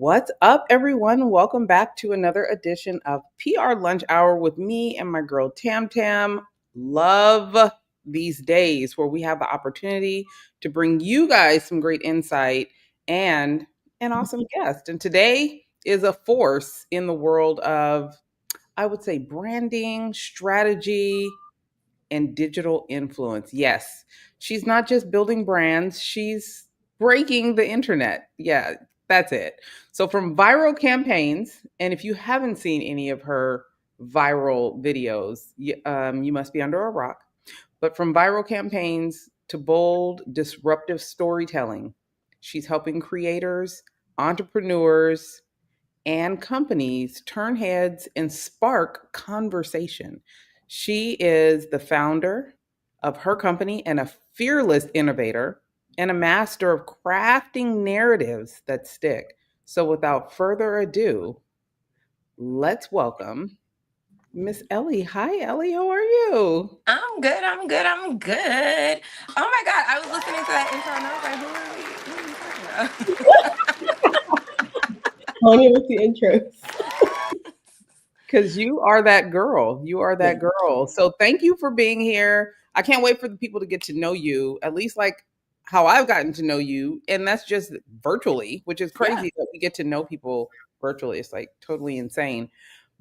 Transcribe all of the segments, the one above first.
What's up, everyone? Welcome back to another edition of PR Lunch Hour with me and my girl Tam Tam. Love these days where we have the opportunity to bring you guys some great insight and an awesome guest. And today is a force in the world of, I would say, branding, strategy, and digital influence. Yes, she's not just building brands, she's breaking the internet. Yeah, that's it. So, from viral campaigns, and if you haven't seen any of her viral videos, you must be under a rock. But from viral campaigns to bold, disruptive storytelling, she's helping creators, entrepreneurs, and companies turn heads and spark conversation. She is the founder of her company and a fearless innovator and a master of crafting narratives that stick. So, without further ado, let's welcome Miss Ellie. Hi, Ellie. How are you? I'm good. I'm good. I'm good. Oh my God. I was listening to that intro and I was like, who are we talking about? Tony with the intros. Because you are that girl. You are that Yeah. girl. So thank you for being here. I can't wait for the people to get to know you, at least like how I've gotten to know you. And that's just virtually, which is Yeah. crazy that we get to know people virtually. It's like totally insane.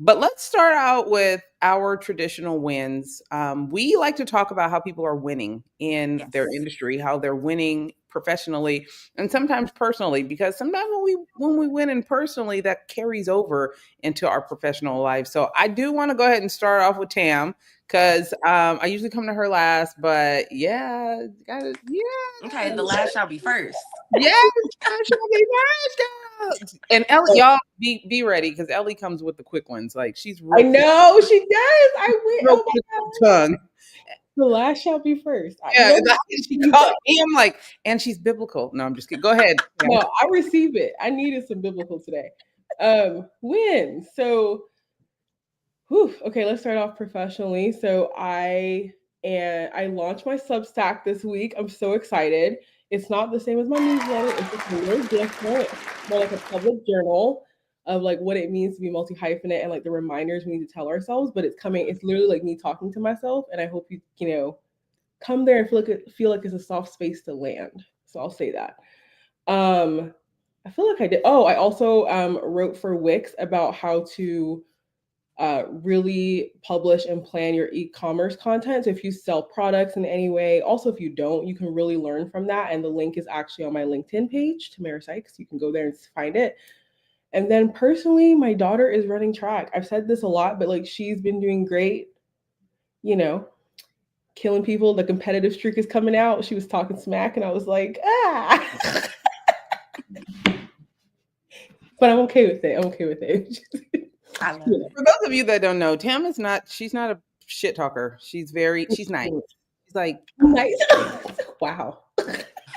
But let's start out with our traditional wins. We like to talk about how people are winning in their Yes. industry, how they're winning professionally and sometimes personally, because sometimes when we win in personally, that carries over into our professional life. So I do want to go ahead and start off with Tam because I usually come to her last, but yeah, gotta, Okay. The last shall be first. yes, shall be first. And Ellie, y'all be ready because Ellie comes with the quick ones. Like she's I real quick, know she does. I win. real Oh my quick god. with the tongue. The last shall be first. You Yeah, know and what? she You called got- me. I'm like, and she's biblical. No, I'm just kidding. Go ahead, Tam. No, I receive it. I needed some biblical today. Win. So, okay, let's start off professionally. So I launched my Substack this week. I'm so excited. It's not the same as my newsletter. It's just a little different. It's more like a public journal of like what it means to be multi hyphenate and like the reminders we need to tell ourselves. But it's coming. It's literally like me talking to myself, and I hope you come there and feel like it's a soft space to land. So I'll say that. Um, I feel like I did. Oh, I also wrote for Wix about how to really publish and plan your e-commerce content. So if you sell products in any way, also if you don't, you can really learn from that. And the link is actually on my LinkedIn page, Tamara Sykes. You can go there and find it. And then personally, my daughter is running track. I've said this a lot, but like she's been doing great, you know, killing people. The competitive streak is coming out. She was talking smack, and I was like, ah. But I'm okay with it. I'm okay with it. I love You it. For those of you that don't know, Tam is not. She's not a shit talker. She's nice. know. She's like Nice. Wow.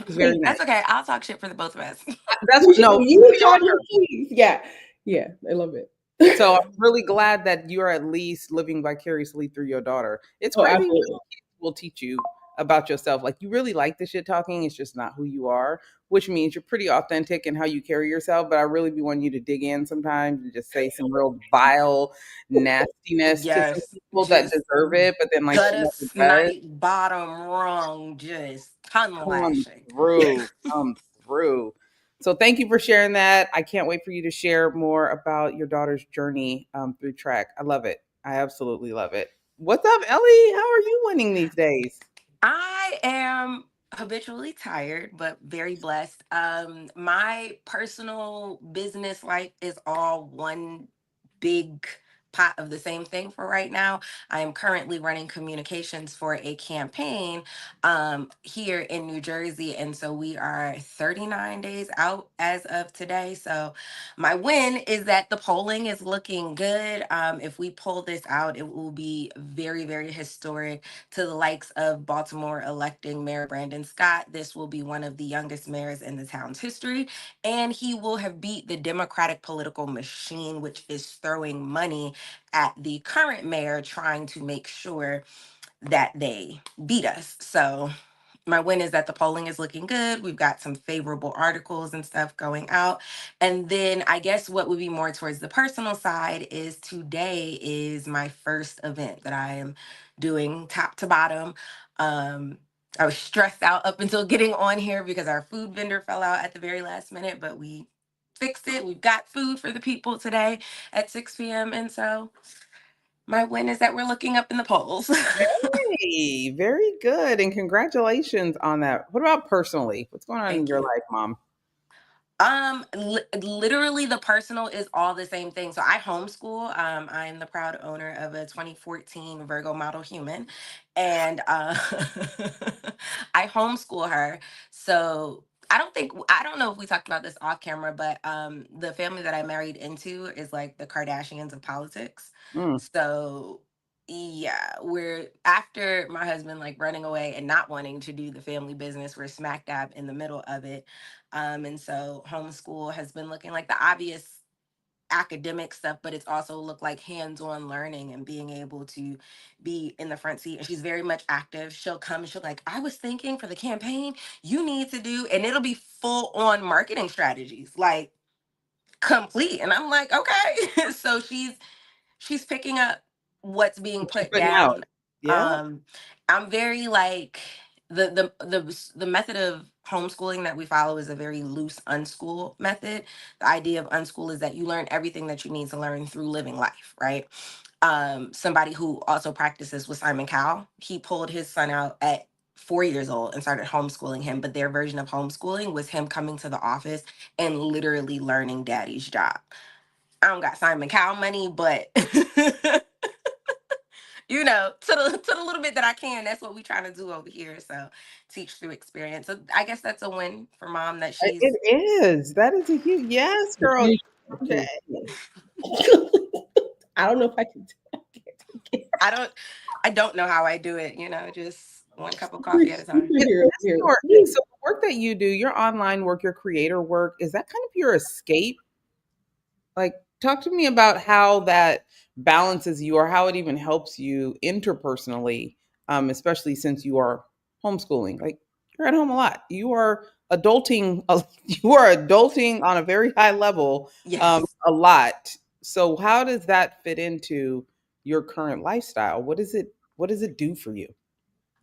she's very Thank nice. That's okay. I'll talk shit for the both of us. That's you. no, You we got are your her. keys. Yeah. Yeah. I love it. So I'm really glad that you are at least living vicariously through your daughter. It's Oh, crazy what absolutely. kids will teach you about yourself. Like you really like the shit talking, it's just not who you are, which means you're pretty authentic in how you carry yourself. But I really be wanting you to dig in sometimes and just say some real vile nastiness to some Yes. people that Just deserve it, but then like she gutter never does. snipe, bottom rung, just tongue Come lashing. through, come through. So thank you for sharing that. I can't wait for you to share more about your daughter's journey through track. I love it. I absolutely love it. What's up, Ellie? How are you winning these days? I am habitually tired, but very blessed. My personal business life is all one big pot of the same thing for right now. I am currently running communications for a campaign here in New Jersey. And so we are 39 days out as of today. So my win is that the polling is looking good. If we pull this out, it will be very, very historic to the likes of Baltimore electing Mayor Brandon Scott. This will be one of the youngest mayors in the town's history, and he will have beat the Democratic political machine, which is throwing money at the current mayor, trying to make sure that they beat us. So My win is that the polling is looking good. We've got some favorable articles and stuff going out. And then I guess what would be more towards the personal side is today is my first event that I am doing top to bottom. Um, I was stressed out up until getting on here because our food vendor fell out at the very last minute, but we fixed it. We've got food for the people today at 6 p.m. And so my win is that we're looking up in the polls. Hey, very good. And congratulations on that. What about personally? What's going on in Thank your you. life, mom? Literally the personal is all the same thing. So I homeschool. I'm the proud owner of a 2014 Virgo model human, and I homeschool her. So I don't know if we talked about this off camera, but the family that I married into is like the Kardashians of politics. Mm. So yeah, we're after my husband like running away and not wanting to do the family business, we're smack dab in the middle of it. And so homeschool has been looking like the obvious academic stuff, but it's also looked like hands-on learning and being able to be in the front seat. And she's very much active. She'll come and she'll be like, I was thinking for the campaign, you need to do, and it'll be full on marketing strategies, like complete. And I'm like, okay. So she's picking up what's being What you put putting out? down. Yeah. um I'm very like the method of homeschooling that we follow is a very loose unschool method. The idea of unschool is that you learn everything that you need to learn through living life, right? Somebody who also practices with Simon Cowell, he pulled his son out at 4 years old and started homeschooling him, but their version of homeschooling was him coming to the office and literally learning daddy's job. I don't got Simon Cowell money, but to the little bit that I can, that's what we trying to do over here. So teach through experience. So I guess that's a win for mom that she's It is. That is a huge yes, girl. Too. Okay. I don't know if I can do it. I don't I don't know how I do it, just one cup of coffee at a time. Superhero here. So the work that you do, your online work, your creator work, is that kind of your escape? Like, talk to me about how that balances you or how it even helps you interpersonally, especially since you are homeschooling. Like, you're at home a lot. You are adulting. You are adulting on a very high level, Yes. a lot. So, how does that fit into your current lifestyle? What does it do for you?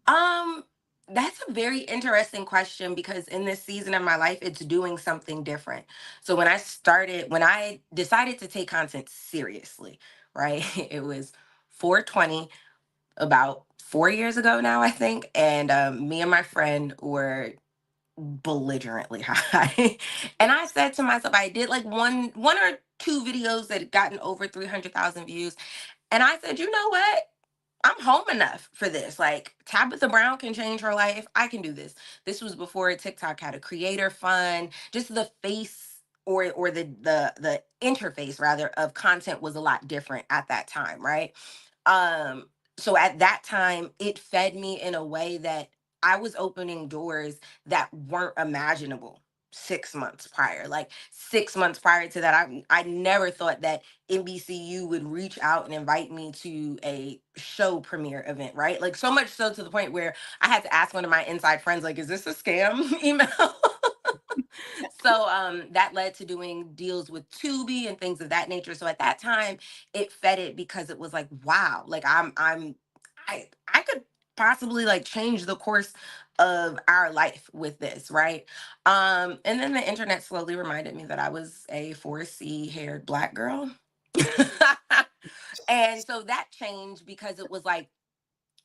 Um, that's a very interesting question because in this season of my life, it's doing something different. So when I decided to take content seriously, right? It was 420 about 4 years ago now, I think. And me and my friend were belligerently high. And I said to myself, I did like one or two videos that had gotten over 300,000 views. And I said, you know what? I'm home enough for this. Like Tabitha Brown can change her life. I can do this. This was before TikTok had a creator fund. Just the face or the interface rather of content was a lot different at that time, right? Um so at that time it fed me in a way that I was opening doors that weren't imaginable 6 months prior. Like 6 months prior to that, I never thought that NBCU would reach out and invite me to a show premiere event, right? Like so much so to the point where I had to ask one of my inside friends, like, is this a scam email? So that led to doing deals with Tubi and things of that nature. So at that time, it fed it because it was like, wow, like I could possibly like change the course of our life with this, right? And then the internet slowly reminded me that I was a 4C haired black girl. And so that changed because it was like,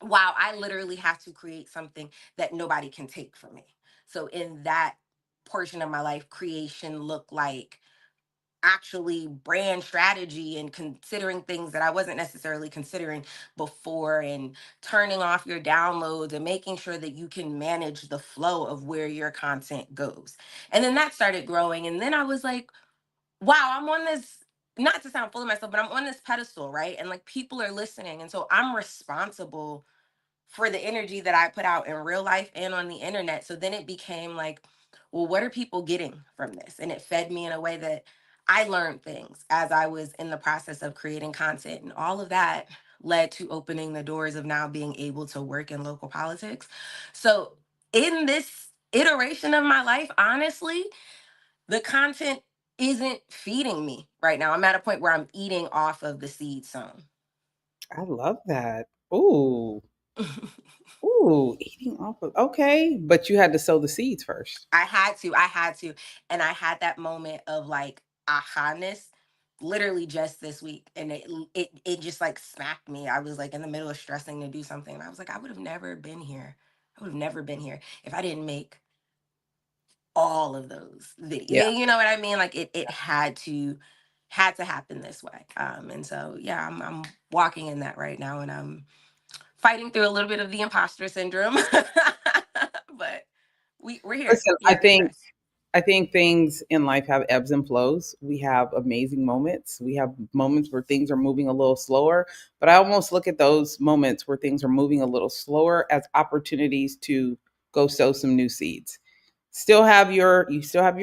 wow, I literally have to create something that nobody can take from me. So in that portion of my life, creation looked like actually brand strategy and considering things that I wasn't necessarily considering before, and turning off your downloads and making sure that you can manage the flow of where your content goes. And then that started growing. And then I was like, wow, I'm on this, not to sound full of myself, but I'm on this pedestal, right? And like people are listening. And so I'm responsible for the energy that I put out in real life and on the internet. So then it became like, well, what are people getting from this? And it fed me in a way that I learned things as I was in the process of creating content. And all of that led to opening the doors of now being able to work in local politics. So in this iteration of my life, honestly, the content isn't feeding me right now. I'm at a point where I'm eating off of the seed sown. I love that. Ooh. Ooh, eating off of, okay, but you had to sow the seeds first. I had to, and I had that moment of like aha-ness literally just this week, and it just like smacked me. I was like in the middle of stressing to do something, and I was like, I would have never been here. I would have never been here if I didn't make all of those Yeah. videos. You know what I mean? Like it had to happen this way. And so yeah, I'm walking in that right now, and I'm fighting through a little bit of the imposter syndrome. But we're here. Listen, We have progressed. I think things in life have ebbs and flows. We have amazing moments. We have moments where things are moving a little slower, but I almost look at those moments where things are moving a little slower as opportunities to go sow some new seeds. You still have your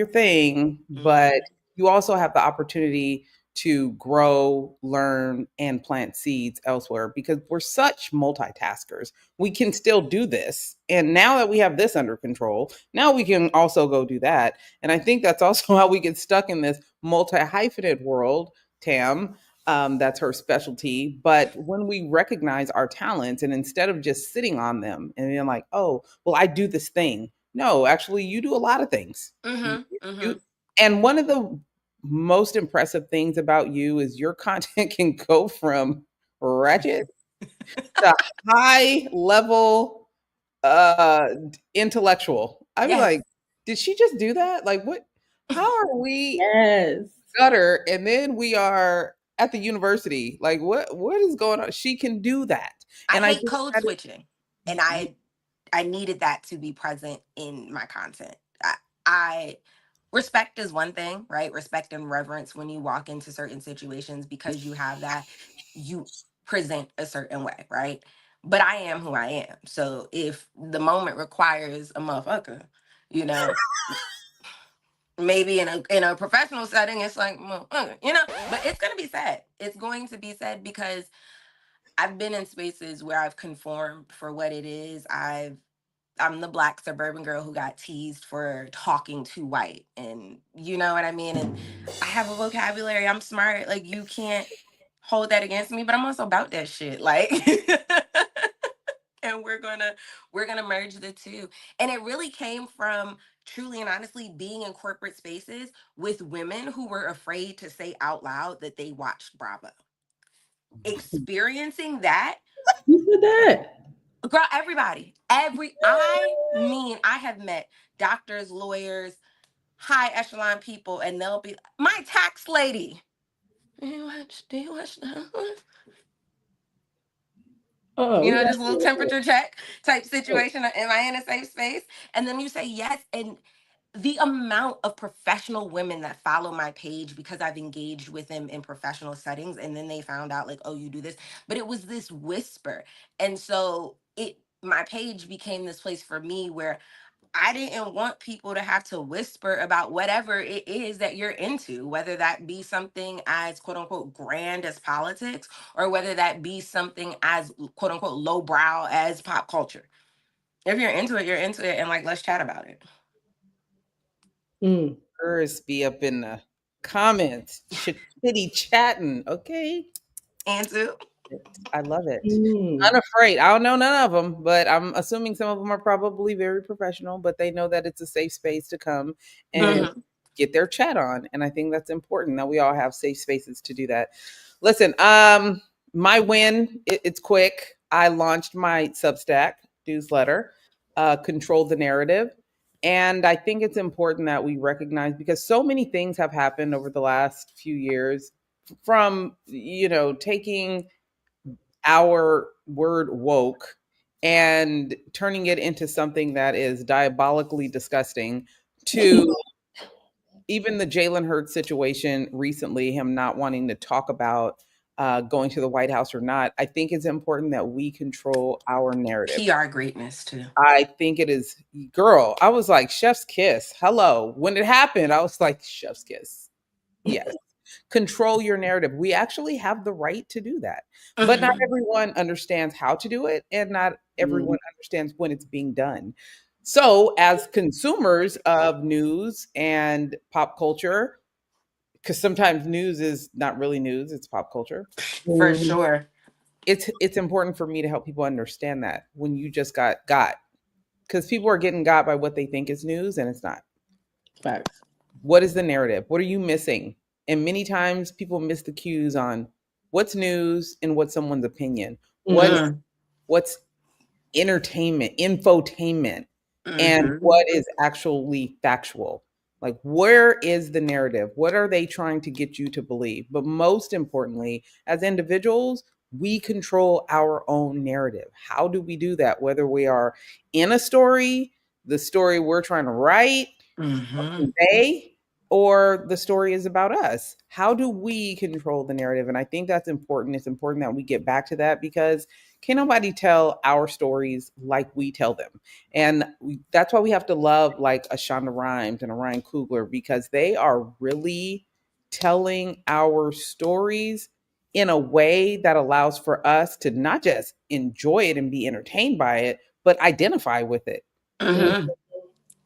thing, but Mhm. you also have the opportunity to grow, learn, and plant seeds elsewhere because we're such multitaskers. We can still do this. And now that we have this under control, now we can also go do that. And I think that's also how we get stuck in this multi hyphenate world, Tam. That's her specialty. But when we recognize our talents and instead of just sitting on them and being like, oh, well, I do this thing. No, actually, you do a lot of things. You, Mhm. Mhm. you and one of the most impressive things about you is your content can go from ratchet to high level intellectual. I'd be Yes. like, did she just do that? Like what how are we Yes. gutter and then we are at the university? Like what is going on? She can do that. I And I hate think code that switching, and is I needed that to be present in my content. I respect is one thing, right? Respect and reverence when you walk into certain situations because you have that, you present a certain way, right? But I am who I am. So if the moment requires a motherfucker, you know, maybe in a professional setting, it's like, motherfucker, but it's gonna be said. It's going to be said because I've been in spaces where I've conformed for what it is. I'm the black suburban girl who got teased for talking too white. And you know what I mean? And I have a vocabulary. I'm smart. Like you can't hold that against me, but I'm also about that shit. Like and we're gonna merge the two. And it really came from truly and honestly being in corporate spaces with women who were afraid to say out loud that they watched Bravo. Experiencing that, Who said that? girl, everybody, I have met doctors, lawyers, high echelon people, and they'll be my tax lady. Do you watch that? Oh, we got This little you. temperature check type situation. Am I in a safe space? And then you say yes. And the amount of professional women that follow my page because I've engaged with them in professional settings, and then they found out, like, oh, you do this. But it was this whisper. And so my page became this place for me where I didn't want people to have to whisper about whatever it is that you're into, whether that be something as quote unquote grand as politics, or whether that be something as quote unquote lowbrow as pop culture. If you're into it, you're into it, and like let's chat about it. Mm. hers be up in the comments, chitty chatting. Okay. And to I love it. Mm. Unafraid. I don't know none of them, but I'm assuming some of them are probably very professional, but they know that it's a safe space to come and Mhm. get their chat on. And I think that's important that we all have safe spaces to do that. Listen, my win, it's quick. I launched my Substack newsletter, Control the Narrative. And I think it's important that we recognize because so many things have happened over the last few years from, taking our word woke and turning it into something that is diabolically disgusting to even the Jalen Hurts situation recently, him not wanting to talk about going to the White House or not. I think it's important that we control our narrative. PR greatness too. I think it is, girl. I was like, chef's kiss. Hello. When it happened, I was like, chef's kiss. Yes. Control your narrative. We actually have the right to do that. But not Mhm. everyone understands how to do it, and not everyone Mm. understands when it's being done. So, as consumers of news and pop culture, because sometimes news is not really news, it's pop culture. For Mhm. sure. It's important for me to help people understand that when you just got, because people are getting got by what they think is news and it's not. Facts. What is the narrative? What are you missing? And many times people miss the cues on what's news and what's someone's opinion. What's Mhm. Mm. what's entertainment, infotainment, and Mm-hmm. what is actually factual. Like, where is the narrative? What are they trying to get you to believe? But most importantly, as individuals, we control our own narrative. How do we do that? Whether we are in a story, the story we're trying to write, Mm-hmm. convey, or the story is about us. How do we control the narrative? And I think that's important. It's important that we get back to that because can nobody tell our stories like we tell them? And that's why we have to love like a Shonda Rhimes and a Ryan Coogler because they are really telling our stories in a way that allows for us to not just enjoy it and be entertained by it, but identify with it. Mhm. Mm-hmm.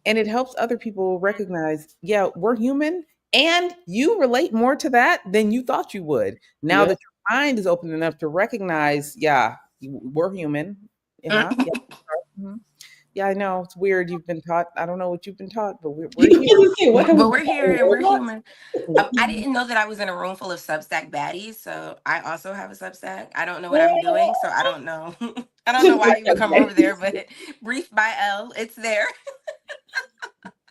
And it helps other people recognize, yeah, we're human and you relate more to that than you thought you would. Now Yep. that your mind is open enough to recognize, yeah, we're human. Yeah, yeah. Mhm. Yeah, I know it's weird. You've been taught. I don't know what you've been taught, but we're I here. was gonna say, what have we But we're got? here and we're Robots? human. I didn't know that I was in a room full of Substack baddies, so I also have a Substack. I don't know what I'm doing, so I don't know. I don't know why you would come over there, but Brief by Elle, it's there.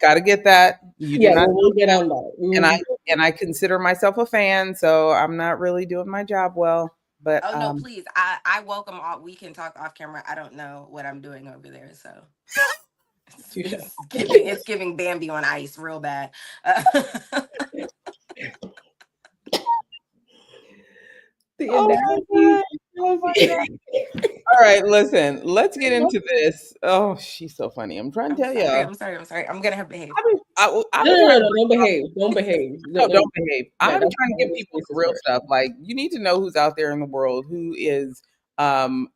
Got to get that. You do Yeah, not, well, we'll get on that. We and will I be. and I consider myself a fan, so I'm not really doing my job well. But Oh no, please. I welcome all. We can talk off camera. I don't know what I'm doing over there, so Touche. it's giving Bambi on ice real bad. The oh my analogies. god, oh my god. All right, listen, let's get into this. Oh, she's so funny. I'm trying to I'm tell sorry. y'all. I'm sorry. I'm sorry. I'm gonna have behave. I've No, been no, trying no, to no, don't behave. Don't behave. no, No, no. don't behave. Yeah, I've been that's trying to how give the people the spaces real work. stuff. Like, you need to know who's out there in the world, who is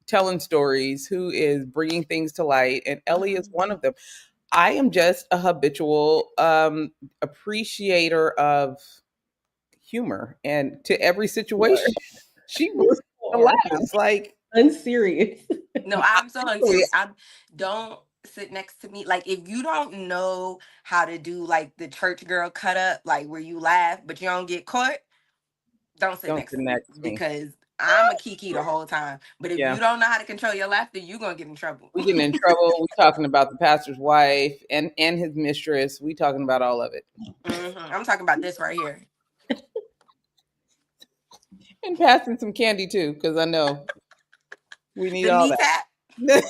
telling stories, who is bringing things to light, and Ellie is Mhm. one of them. I am just a habitual appreciator of humor, and to every Sure. situation, she brings the Sure. laughs. Like, Unserious. No, I'm so really, unserious. I don't sit next to me. Like if you don't know how to do like the church girl cut up, like where you laugh but you don't get caught, don't sit don't next to me connect to me. because I'm a kiki the whole time. But if Yeah. you don't know how to control your laughter, you gonna get in trouble. We getting in trouble. We talking about the pastor's wife and his mistress. We talking about all of it. I'm talking about this right here. And passing some candy too, because I know we need The all knee tap. that.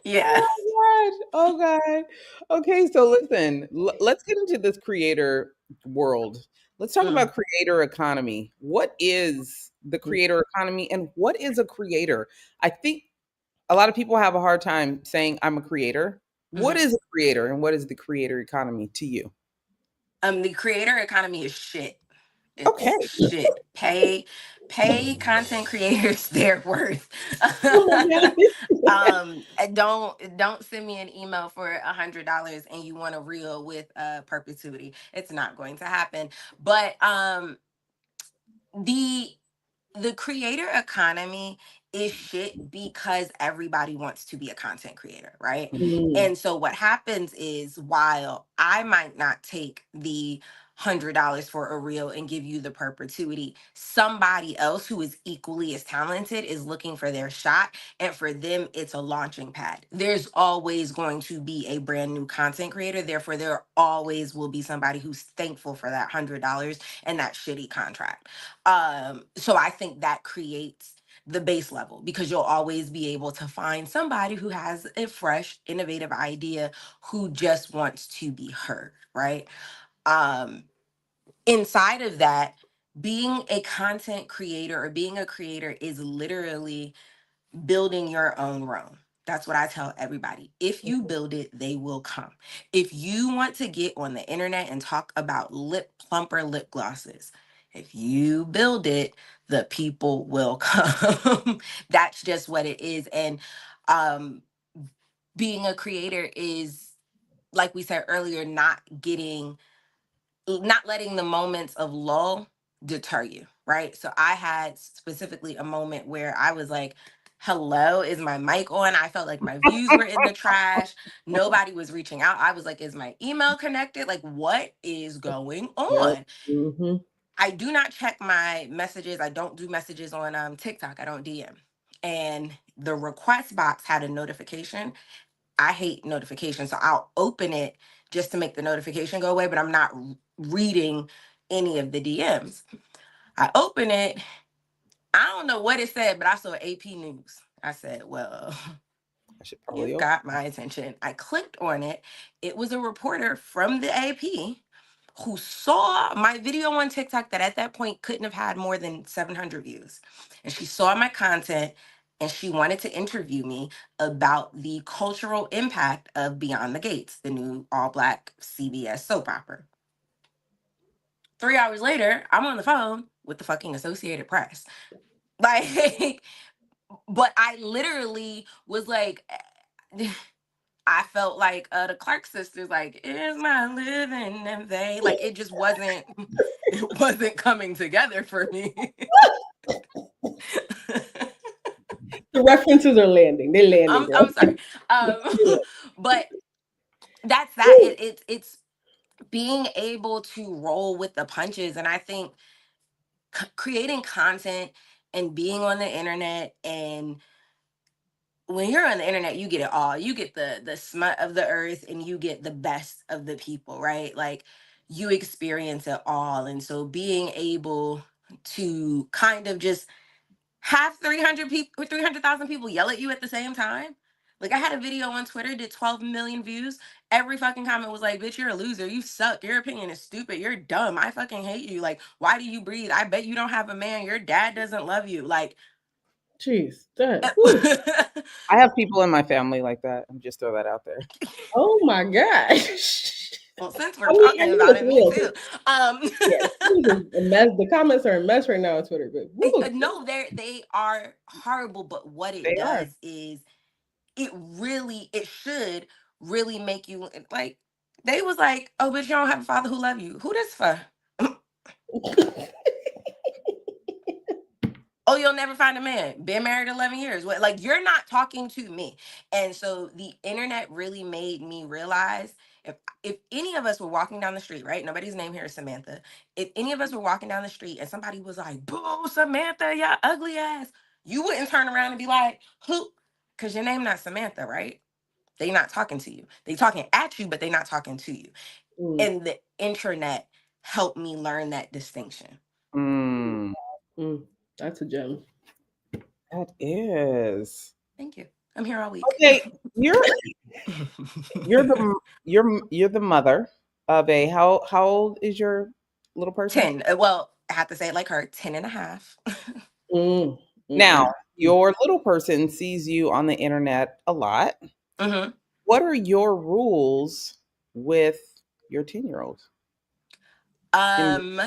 Yeah. Oh god. Oh god. Okay, so listen, let's get into this creator world. Let's talk Mm, about creator economy. What is the creator economy and what is a creator? I think a lot of people have a hard time saying I'm a creator. What mhm. is a creator and what is the creator economy to you? The creator economy is shit. It's Okay. shit. Pay content creators their worth. Oh my God. And don't send me an email for $100 and you want a reel with perpetuity. It's not going to happen. But the the creator economy is shit because everybody wants to be a content creator, right? Mm. And so what happens is while I might not take the $100 for a reel and give you the perpetuity, somebody else who is equally as talented is looking for their shot, and for them it's a launching pad. There's always going to be a brand new content creator, therefore there always will be somebody who's thankful for that $100 and that shitty contract. So I think that creates the base level because you'll always be able to find somebody who has a fresh, innovative idea who just wants to be heard, right? Um, Inside of that, being a content creator or being a creator is literally building your own Rome. That's what I tell everybody. If you build it, they will come. If you want to get on the internet and talk about lip plumper lip glosses, if you build it, the people will come. That's just what it is. And Um, being a creator is, like we said earlier, not letting the moments of lull deter you, right? So I had specifically a moment where I was like, hello, is my mic on? I felt like my views were in the trash. Nobody was reaching out. I was like, is my email connected? Like, what is going Yep. on? Mm-hmm. I do not check my messages. I don't do messages on TikTok. I don't DM. And the request box had a notification. I hate notifications, so I'll open it just to make the notification go away, but I'm not reading any of the DMs. I open it. I don't know what it said, but I saw AP News. I said, well, I should probably you've open. got my attention. I clicked on it. It was a reporter from the AP who saw my video on TikTok that at that point couldn't have had more than 700 views. And she saw my content and she wanted to interview me about the cultural impact of Beyond the Gates, the new all black CBS soap opera. 3 hours later, I'm on the phone with the fucking Associated Press. Like, but I literally was like, I felt like the Clark sisters, like, is my living in vain? Like, it just wasn't, it wasn't coming together for me. The references are landing. They're landing, I'm girl. sorry. Um, Yeah. but that's that. Woo. It's being able to roll with the punches. And I think creating content and being on the internet, and when you're on the internet, you get it all. You get the smut of the earth and you get the best of the people, right? Like, you experience it all. And so being able to kind of just have 300 people, 300,000 people yell at you at the same time. Like, I had a video on Twitter, did 12 million views. Every fucking comment was like, bitch, you're a loser. You suck. Your opinion is stupid. You're dumb. I fucking hate you. Like, why do you breathe? I bet you don't have a man. Your dad doesn't love you. Like, Jeez, that. Woo. I have people in my family like that. I'm just throw that out there. Oh my gosh. well, since we're I talking know about it's it, me real. too. Um, Yeah, Twitter's a mess. The comments are a mess right now on Twitter, but woo. no, they are horrible. But what it They are. does is it should really make you like. They was like, oh, but you don't have a father who love you. Who this for? Oh, you'll never find a man. Been married 11 years. What? Like, you're not talking to me. And so the internet really made me realize, if any of us were walking down the street, right? Nobody's name here is Samantha. If any of us were walking down the street and somebody was like, boo, Samantha, ya ugly ass, you wouldn't turn around and be like, who? Because your name not Samantha, right? They not talking to you. They talking at you, but they not talking to you. Mm, And the internet helped me learn that distinction. Mm, mm, that's a gem. that is. Thank you. I'm here all week. Okay, you're the you're the mother of a how old is your little person? 10. Well, I have to say it like her, 10 and a half. Mm, Now, mm, mm. your little person sees you on the internet a lot. Hmm. What are your rules with your 10-year-old? In Um,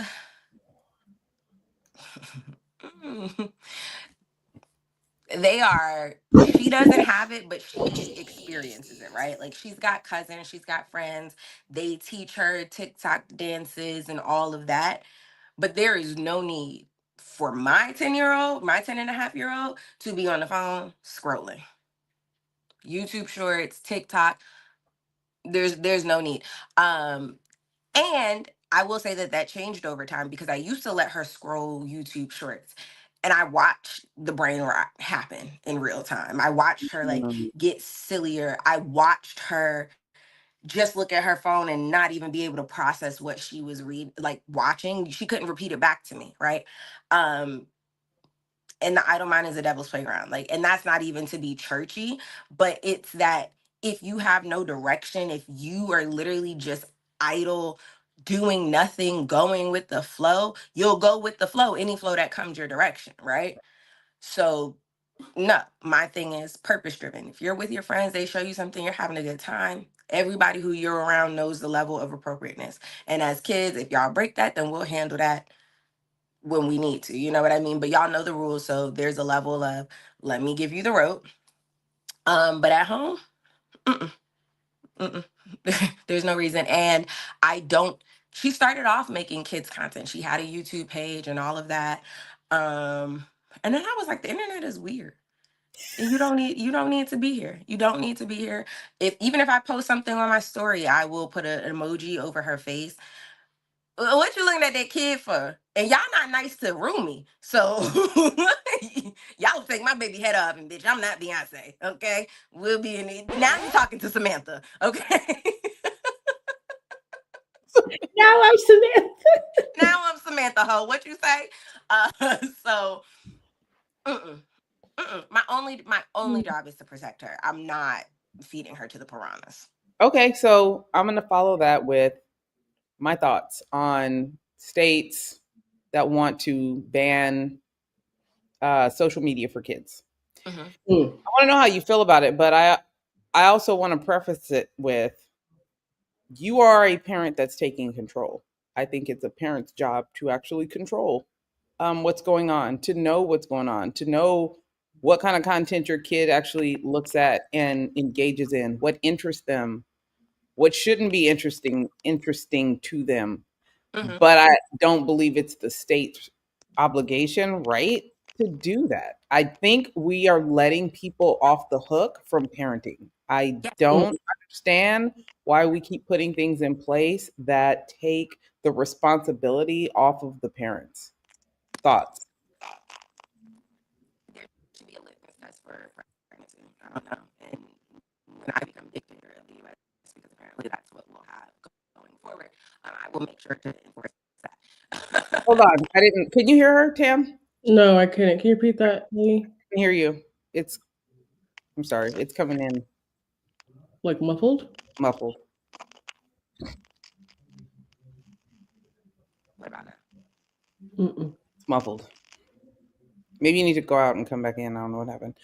they are, she doesn't have it, but she experiences it, right? Like, she's got cousins, she's got friends. They teach her TikTok dances and all of that. But there is no need for my 10-year-old, my 10 and a half year old to be on the phone scrolling. YouTube shorts, TikTok, there's no need. And I will say that that changed over time because I used to let her scroll YouTube shorts and I watched the brain rot happen in real time. I watched her like Mm, get sillier. I watched her just look at her phone and not even be able to process what she was watching. She couldn't repeat it back to me, right? Um and the idle mind is the devil's playground. Like, and that's not even to be churchy, but it's that if you have no direction, if you are literally just idle, doing nothing, going with the flow, you'll go with the flow, any flow that comes your direction, right? So no, my thing is purpose driven. If you're with your friends, they show you something, you're having a good time. Everybody who you're around knows the level of appropriateness. And as kids, if y'all break that, then we'll handle that when we need to. You know what I mean? But y'all know the rules. So there's a level of let me give you the rope. But at home, mm-mm, mm-mm. There's no reason. And I don't. She started off making kids content. She had a YouTube page and all of that. Um, and then I was like, the internet is weird. And you don't need to be here. You don't need to be here. If even if I post something on my story, I will put an emoji over her face. What you looking at that kid for? And y'all not nice to Rumi. So y'all take my baby head off and bitch, I'm not Beyonce. Okay. We'll be in the now you're talking to Samantha. Okay. Now I'm Samantha. Now I'm Samantha Ho. What you say? So mm-mm, mm-mm. My only job is to protect her. I'm not feeding her to the piranhas. Okay, so I'm going to follow that with my thoughts on states that want to ban social media for kids. Hmm. Mm. I want to know how you feel about it, but I also want to preface it with you are a parent that's taking control. I think it's a parent's job to actually control what's going on, to know what's going on, to know what kind of content your kid actually looks at and engages in, what interests them, what shouldn't be interesting to them. Hmm. But I don't believe it's the state's obligation, right, to do that. I think we are letting people off the hook from parenting. I Yes. Mm. don't understand why we keep putting things in place that take the responsibility off of the parents. Thoughts? There should be a litmus test for pregnancy. I don't know. And when I become dictator of the U.S., because apparently that's what we'll have going forward, I will make sure to enforce that. Hold on. I didn't. Can you hear her, Tam? I No, I couldn't. Can you repeat that, Lee? can hear you. It's. I'm sorry. It's coming in Like muffled? muffled. What about it? Mm-mm. It's muffled. Maybe you need to go out and come back in. I don't know what happened.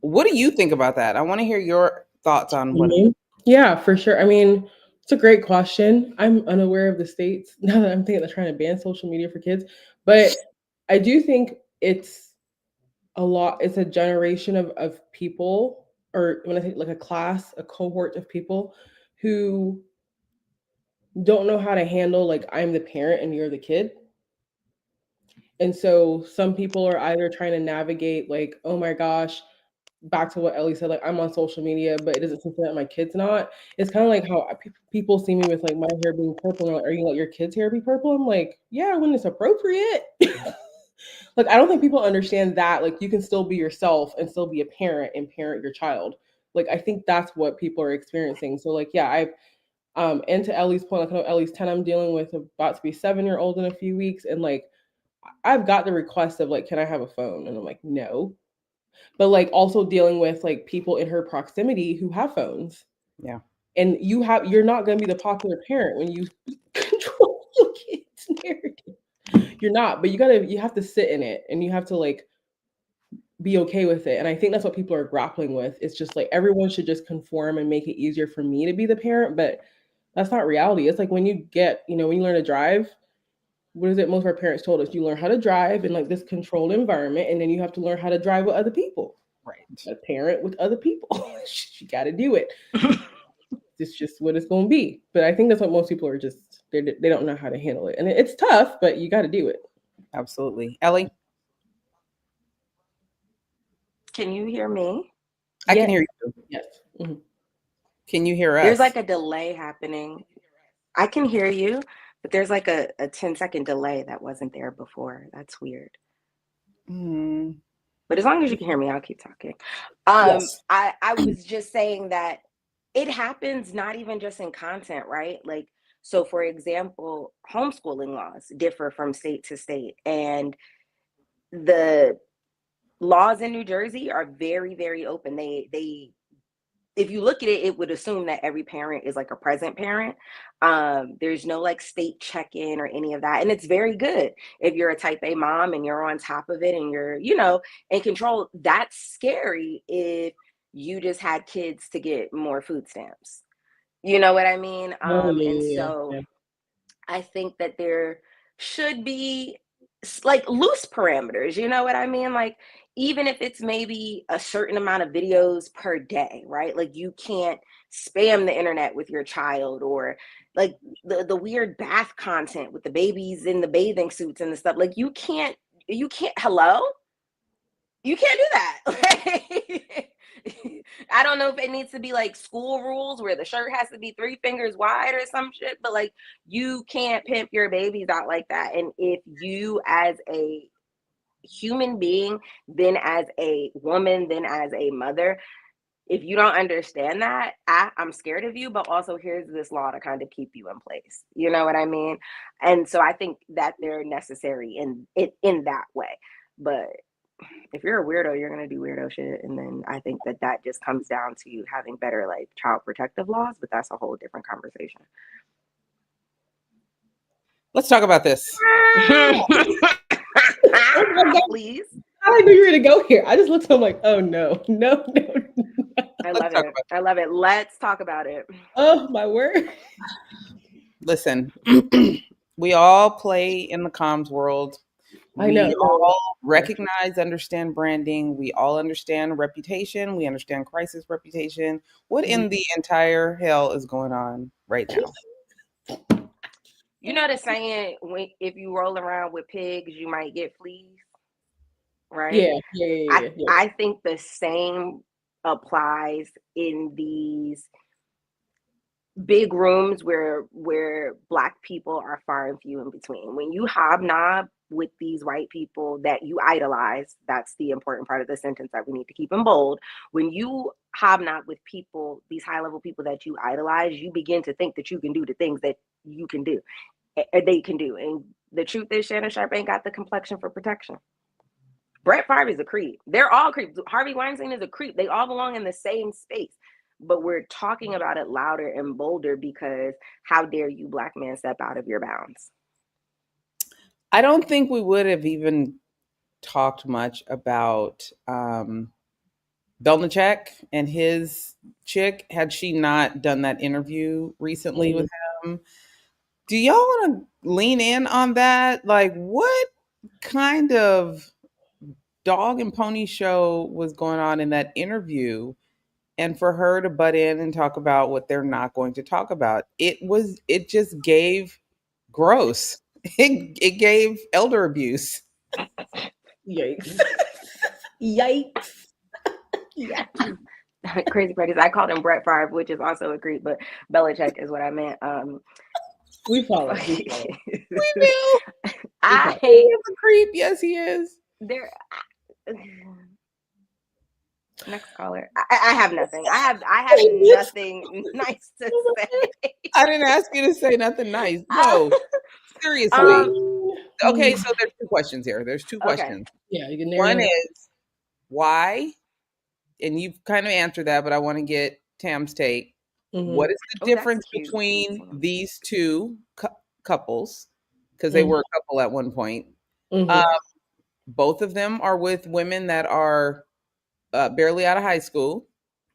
What do you think about that? I want to hear your thoughts on what. Mhm. Yeah, for sure. I mean, it's a great question. I'm unaware of the states now that I'm thinking they're trying to ban social media for kids, but I do think it's a generation of people, or when I think like a class, a cohort of people who don't know how to handle like I'm the parent and you're the kid. And so some people are either trying to navigate like, oh my gosh, back to what Ellie said, like I'm on social media, but it doesn't seem that my kid's not. It's kind of like how people see me with like my hair being purple. And like, are you gonna let your kid's hair be purple? I'm like, yeah, when it's appropriate. Like I don't think people understand that. Like you can still be yourself and still be a parent and parent your child. Like I think that's what people are experiencing. So like yeah, and to Ellie's point, like I know Ellie's 10, I'm dealing with about to be 7-year old in a few weeks, and like I've got the request of like, can I have a phone? And I'm like, no, but like also dealing with like people in her proximity who have phones, Yeah, and you're not going to be the popular parent when you control your kids narrative. You're not, but you have to sit in it, and you have to like be okay with it. And I think that's what people are grappling with. It's just like everyone should just conform and make it easier for me to be the parent, but that's not reality. It's like when when you learn to drive, what is it most of our parents told us? You learn how to drive in like this controlled environment, and then you have to learn how to drive with other people, right. a parent with other people. You got to do it. It's just what it's going to be. But I think that's what most people are just they don't know how to handle it, and it's tough, but you got to do it. Absolutely. Ellie, Can you hear me? I can Yes, hear you. yes. Mhm. Can you hear There's us? like a delay happening. I can hear you, but there's like a 10-second delay that wasn't there before. That's weird. Mm, But as long as you can hear me, I'll keep talking. yes. I was just saying that it happens not even just in content, right? Like, so for example, homeschooling laws differ from state to state, and the laws in New Jersey are very, very open. They if you look at it, it would assume that every parent is like a present parent. There's no like state check-in or any of that. And it's very good if you're a type A mom and you're on top of it and you're, in control. That's scary if you just had kids to get more food stamps. You know what I mean? Oh, And yeah, yeah, so yeah. I think that there should be like loose parameters, you know what I mean? Like, even if it's maybe a certain amount of videos per day, right? Like, you can't spam the internet with your child, or like the weird bath content with the babies in the bathing suits and the stuff. Like, you can't hello? You can't do that. I don't know if it needs to be like school rules where the shirt has to be 3 fingers wide or some shit, but like, you can't pimp your babies out like that. And if you, as a human being, then as a woman, then as a mother, if you don't understand that, I'm scared of you, but also here's this law to kind of keep you in place. You know what I mean? And so I think that they're necessary in that way. But if you're a weirdo, you're gonna do weirdo shit, and then I think that just comes down to you having better like child protective laws, but that's a whole different conversation. Let's talk about this. Oh my God. Please. I knew you were going to go here. I just looked at him like, oh no, no, no, no. I Let's love talk it. about I love it. Let's talk about it. Oh my word. Listen, we all play in the comms world. I know. We all recognize, understand branding. We all understand reputation. We understand crisis reputation. What in the entire hell is going on right now? You know the saying, when if you roll around with pigs, you might get fleas, right? Yeah. I think the same applies in these big rooms where black people are far and few in between. When you hobnob with these white people that you idolize, that's the important part of the sentence that we need to keep in bold. When you hobnob with people, these high level people that you idolize, you begin to think that you can do the things that you can do, they can do. And the truth is, Shannon Sharp ain't got the complexion for protection. Brett Favre is a creep. They're all creeps. Harvey Weinstein is a creep. They all belong in the same space. But we're talking about it louder and bolder because how dare you, black man, step out of your bounds? I don't think we would have even talked much about Belnicek and his chick had she not done that interview recently with him. Do y'all want to lean in on that? Like, what kind of dog and pony show was going on in that interview? And for her to butt in and talk about what they're not going to talk about, it just gave gross. It gave elder abuse. Yikes. Yikes. Yeah. Crazy part is I called him Brett Favre, which is also a creep, but Belichick is what I meant. We follow. We do. I He is a creep. Yes, he is. there. Next caller. I have nothing. I have nothing nice to say. I didn't ask you to say nothing nice. No, seriously. Okay, so there's two questions here. There's two questions. Yeah, you can One is why, and you've kind of answered that, but I want to get Tam's take. What is the difference between these two couples? Because they were a couple at one point. Both of them are with women that are barely out of high school,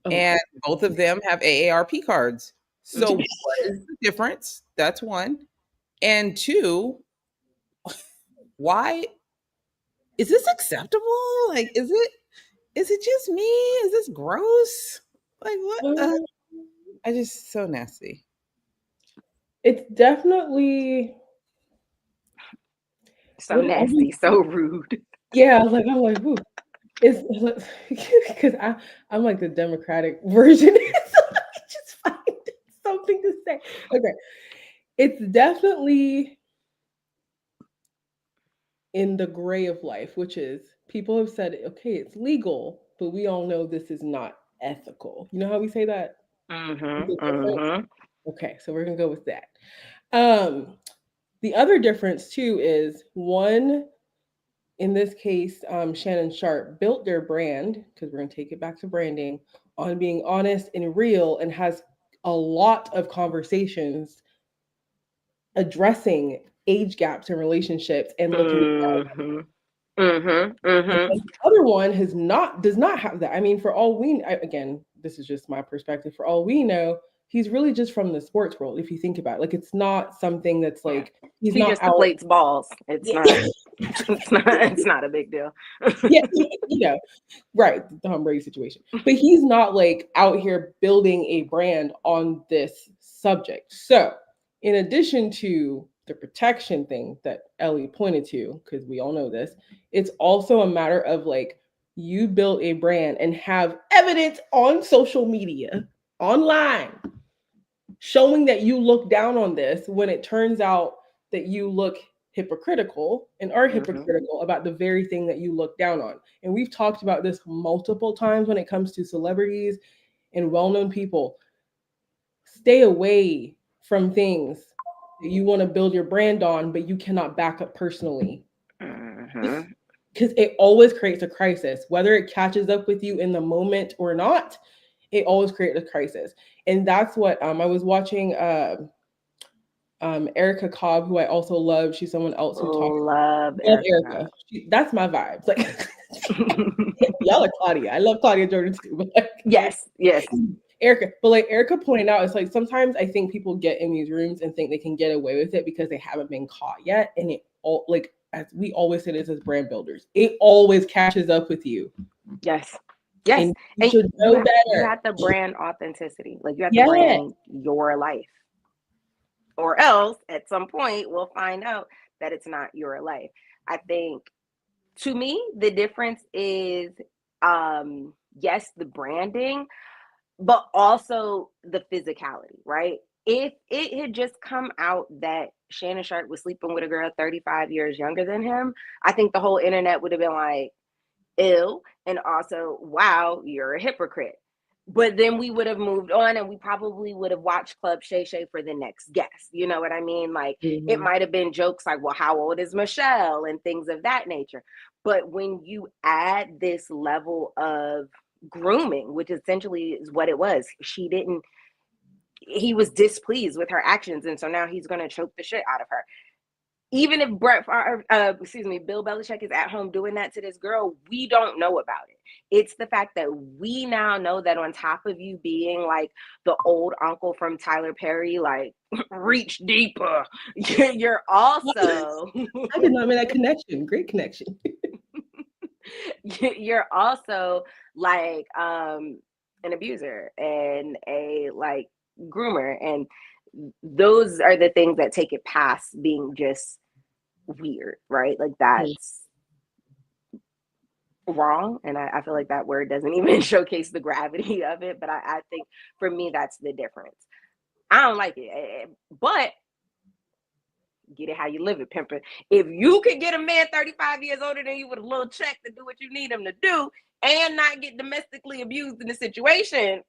and both of them have AARP cards. So what is the difference? That's one. And two, why is this acceptable? Like, is it just me? Is this gross? Like, what? I just so nasty. It's definitely so nasty, so rude. Yeah, I'm like, ooh. It's because I'm like the Democratic version. So I just find something to say. Okay. It's definitely in the gray of life, which is people have said, okay, it's legal, but we all know this is not ethical. You know how we say that? Okay, so we're gonna go with that. The other difference too is one, in this case, Shannon Sharp built their brand, because we're going to take it back to branding, on being honest and real, and has a lot of conversations addressing age gaps in relationships and looking at the other one does not have that. I mean, for all we again, this is just my perspective. For all we know, he's really just from the sports world. If you think about it, like it's not something that's Yeah. like he's He not just out. deflates balls. It's Yeah, not. It's not a big deal. yeah, you know, right, the Tom Brady situation. But he's not like out here building a brand on this subject. So, in addition to the protection thing that Ellie pointed to, because we all know this, it's also a matter of like you build a brand and have evidence on social media, online, showing that you look down on this when it turns out that you look hypocritical and are Hmm. hypocritical about the very thing that you look down on. And we've talked about this multiple times when it comes to celebrities and well known people. Stay away from things that you want to build your brand on, but you cannot back up personally. Hmm. Because it always creates a crisis, whether it catches up with you in the moment or not. It always creates a crisis, and that's what I was watching. Erica Cobb, who I also love. She's someone else who talks. Love Love Erica. Erica. That's my vibes. Like y'all are Claudia. I love Claudia Jordan too. But like, Yes, yes. Erica, but like Erica pointed out, it's like sometimes I think people get in these rooms and think they can get away with it because they haven't been caught yet, and it all like as we always say this as brand builders, it always catches up with you, Yes. Yes. and you And should know you better. have to brand authenticity. Like you have to Yeah. brand your life. Or else at some point we'll find out that it's not your life. I think to me the difference is yes, the branding, but also the physicality, right? If it had just come out that Shannon Sharp was sleeping with a girl 35 years younger than him, I think the whole internet would have been like, ill, and also, wow, you're a hypocrite. But then we would have moved on and we probably would have watched Club Shay Shay for the next guest. You know what I mean? Like it Mhm. might have been jokes like, well, how old is Michelle and things of that nature. But when you add this level of grooming, which essentially is what it was, he was displeased with her actions. And so now he's going to choke the shit out of her. Even if Bill Belichick is at home doing that to this girl, we don't know about it. It's the fact that we now know that on top of you being like the old uncle from Tyler Perry, like reach deeper, you're also I did not make that connection. Great connection. you're also like an abuser and a like groomer, and those are the things that take it past being just weird, right? Like that's wrong. And I feel like that word doesn't even showcase the gravity of it. But I think for me, that's the difference. I don't like it. But get it how you live it, pimping. If you could get a man 35 years older than you with a little check to do what you need him to do and not get domestically abused in the situation,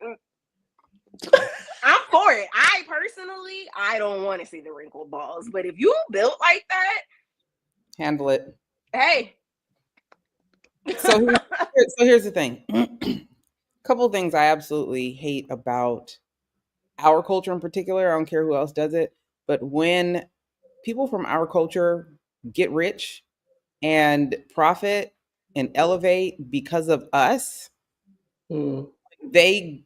I'm for it. I don't want to see the wrinkled balls. But if you built like that, Handle it. hey. So here's the thing. A couple of things I absolutely hate about our culture in particular. I don't care who else does it, but when people from our culture get rich and profit and elevate because of us, Mm. they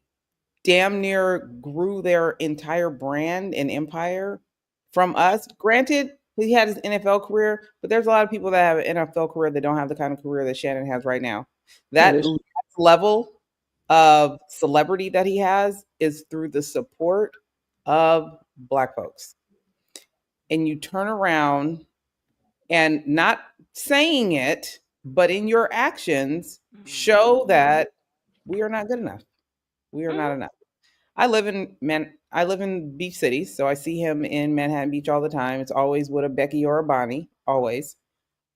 damn near grew their entire brand and empire from us. Granted, he had his NFL career, but there's a lot of people that have an NFL career that don't have the kind of career that Shannon has right now. That That is level of celebrity that he has is through the support of Black folks. And you turn around and not saying it, but in your actions, show that we are not good enough. We are not enough. I live in beach cities, so I see him in Manhattan Beach all the time. It's always with a Becky or a Bonnie, always.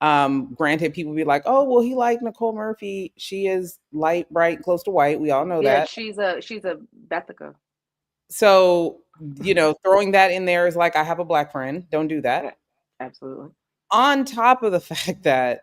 Granted, people be like, "Oh, well, he liked Nicole Murphy. She is light, bright, close to white. We all know Yeah, that." she's a Bethica. So, throwing that in there is like, I have a black friend. Don't do Yeah, that. absolutely. On top of the fact that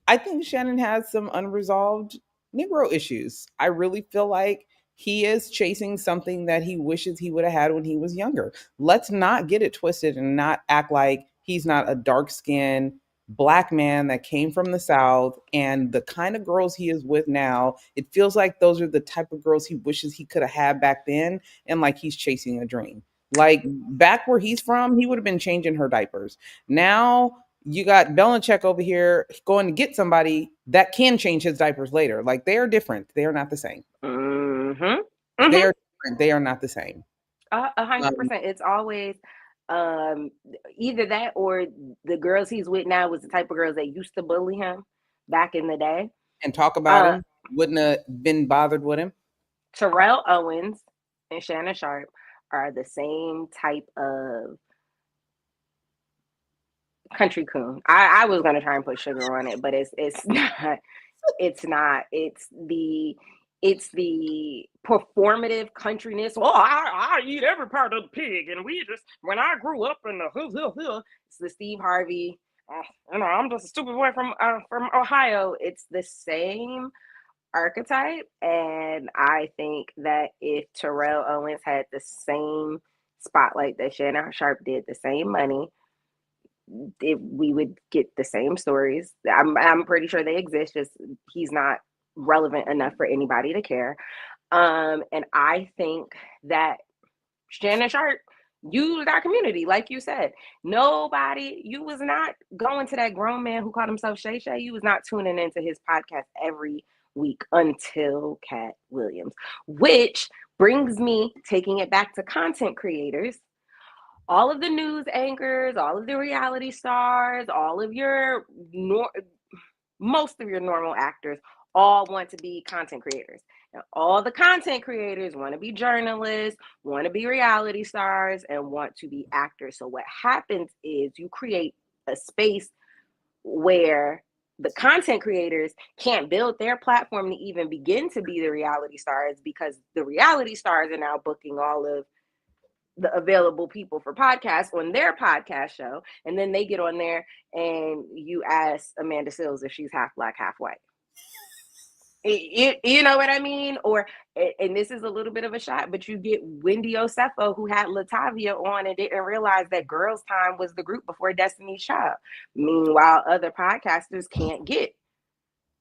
I think Shannon has some unresolved Negro issues. I really feel like he is chasing something that he wishes he would have had when he was younger. Let's not get it twisted and not act like he's not a dark skinned Black man that came from the South, and the kind of girls he is with now, it feels like those are the type of girls he wishes he could have had back then, and like he's chasing a dream. Like back where he's from, he would have been changing her diapers. Now you got Belichick over here going to get somebody that can change his diapers later. Like they are different. They are not the same. Mm-hmm. They Mm-hmm. are different. They are not the same. A hundred Um, percent. It's always um either that or the girls he's with now was the type of girls that used to bully him back in the day. and talk about Uh him. Wouldn't have been bothered with him. Terrell Owens and Shannon Sharp are the same type of country coon. I was gonna try and put sugar on it, but it's not. It's not. It's the performative countryness. Oh, I eat every part of the pig, and we just when I grew up in the it's the Steve Harvey. I'm just a stupid boy from Ohio. It's the same archetype, and I think that if Terrell Owens had the same spotlight that Shannon Sharp did, the same money, we would get the same stories. I'm pretty sure they exist. Just he's not relevant enough for anybody to care. And I think that Shannon Sharp used our community, like you said. Nobody, you was not going to that grown man who called himself Shay Shay. You was not tuning into his podcast every week until Cat Williams, which brings me taking it back to content creators. All of the news anchors, all of the reality stars, all of your most of your normal actors all want to be content creators. And all the content creators want to be journalists, want to be reality stars, and want to be actors. So what happens is you create a space where the content creators can't build their platform to even begin to be the reality stars because the reality stars are now booking all of the available people for podcasts on their podcast show, and then they get on there and you ask Amanda Seales if she's half black, half white. You know what I mean? Or and this is a little bit of a shot, but you get Wendy Osefo who had Latavia on and didn't realize that Girls Time was the group before Destiny's Child. Meanwhile, other podcasters can't get.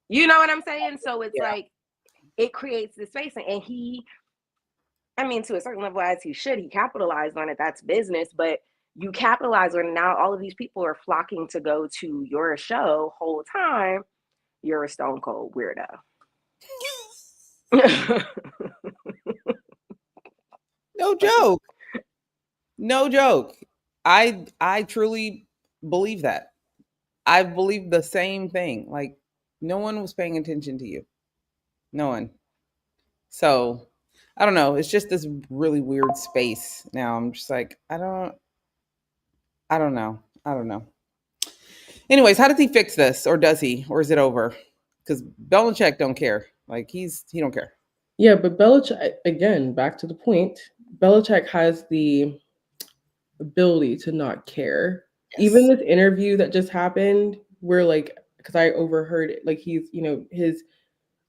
You know what I'm saying? So it's Yeah. like it creates this space, and to a certain level, as he should, he capitalized on it. That's business, but you capitalize on it. Now all of these people are flocking to go to your show. Whole time, you're a stone cold weirdo. No joke. No joke. I truly believe that. I believe the same thing. Like no one was paying attention to you. No one. So I don't know. It's just this really weird space now. I'm just like, I don't know. I don't know. Anyways, how does he fix this? Or does he? Or is it over? Because Belichick don't care. Like he don't care. Yeah, but Belichick, again, back to the point, Belichick has the ability to not care. Even Yes. this interview that just happened, where like, because I overheard it, like he's, his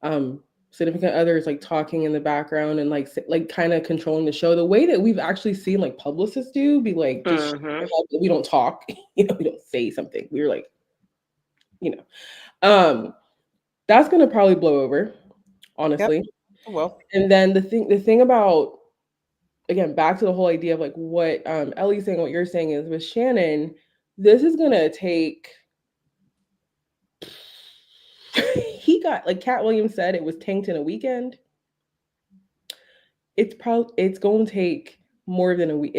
um significant other is like talking in the background and like kind of controlling the show the way that we've actually seen like publicists do, be like just Mm-hmm. we don't talk, we don't say something. We were like, you know, um, that's gonna probably blow over, Yep. honestly. Well. And then the thing about, again, back to the whole idea of like what Ellie's saying, what you're saying is with Shannon, this is gonna take. He got, like Cat Williams said, it was tanked in a weekend. It's going to take more than a week.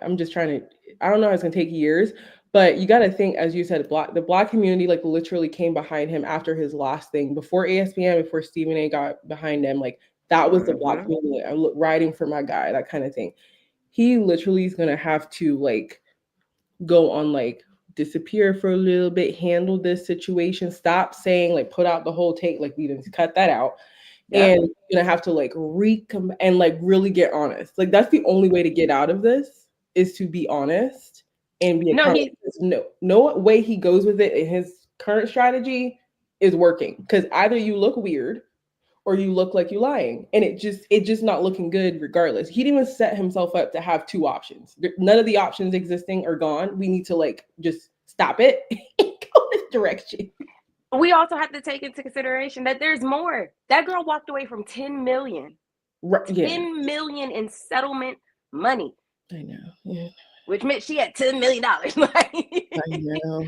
I'm just trying to. I don't know. It's going to take years, but you got to think, as you said, the black community like literally came behind him after his last thing, before ESPN, before Stephen A. got behind him. Like that was the black Mm-hmm. community. I'm riding for my guy, that kind of thing. He literally is going to have to like go on like disappear for a little bit, handle this situation, stop saying like put out the whole take, like we didn't cut that out, Yep. and you're gonna have to like and like really get honest. Like that's the only way to get out of this, is to be honest and be No, accountable. he. No way he goes with it in his current strategy is working, because either you look weird or you look like you lying, and it just not looking good regardless. He didn't even set himself up to have two options. None of the options existing are gone. We need to like just stop it and go this direction. We also have to take into consideration that there's more. That girl walked away from 10 million. Right, yeah. 10 million in settlement money. I know. Yeah. Which meant she had $10 million. Like, I know.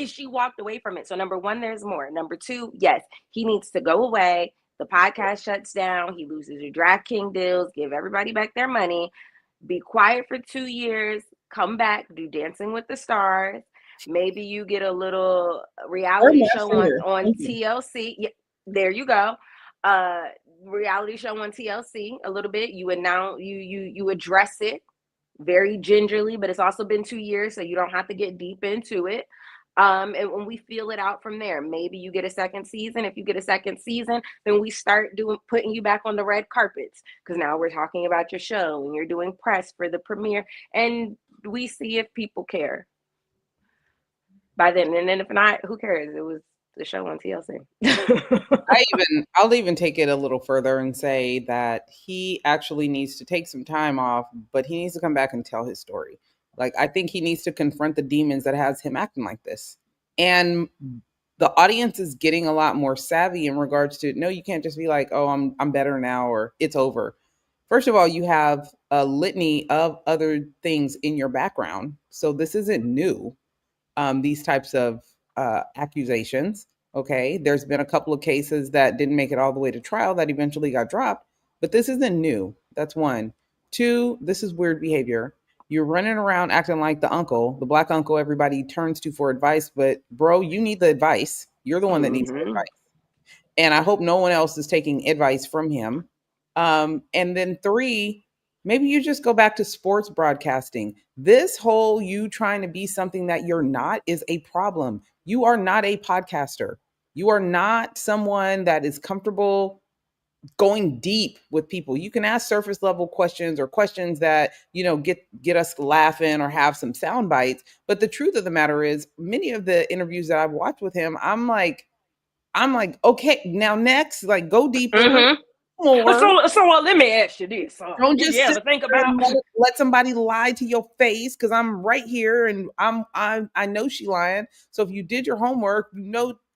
she walked away from it. So number one, there's more. Number two, yes, he needs to go away. The podcast shuts down. He loses your DraftKings deals. Give everybody back their money. Be quiet for 2 years. Come back. Do Dancing with the Stars. Maybe you get a little reality show on TLC. Yeah, there you go. Reality show on TLC a little bit. You announce, you address it very gingerly, but it's also been 2 years, so you don't have to get deep into it. And when we feel it out from there, maybe you get a second season. If you get a second season, then we start putting you back on the red carpets, because now we're talking about your show and you're doing press for the premiere, and we see if people care by then. And then if not, who cares? It was the show on TLC. I'll even take it a little further and say that he actually needs to take some time off, but he needs to come back and tell his story. Like, I think he needs to confront the demons that has him acting like this. And the audience is getting a lot more savvy in regards to, no, you can't just be like, oh, I'm better now, or it's over. First of all, you have a litany of other things in your background. So this isn't new. These types of accusations. Okay, there's been a couple of cases that didn't make it all the way to trial that eventually got dropped, but this isn't new. That's one. Two, this is weird behavior. You're running around acting like the uncle, the black uncle everybody turns to for advice, but bro, you need the advice. You're the one that needs the advice. And I hope no one else is taking advice from him. And then three, maybe you just go back to sports broadcasting. This whole you trying to be something that you're not is a problem. You are not a podcaster. You are not someone that is comfortable going deep with people. You can ask surface level questions or questions that, get us laughing or have some sound bites. But the truth of the matter is, many of the interviews that I've watched with him, I'm like, okay, now next, like, go deeper, more. So let me ask you this. Don't just yeah, sit to think there about. and let somebody lie to your face, because I'm right here and I know she lying. So if you did your homework,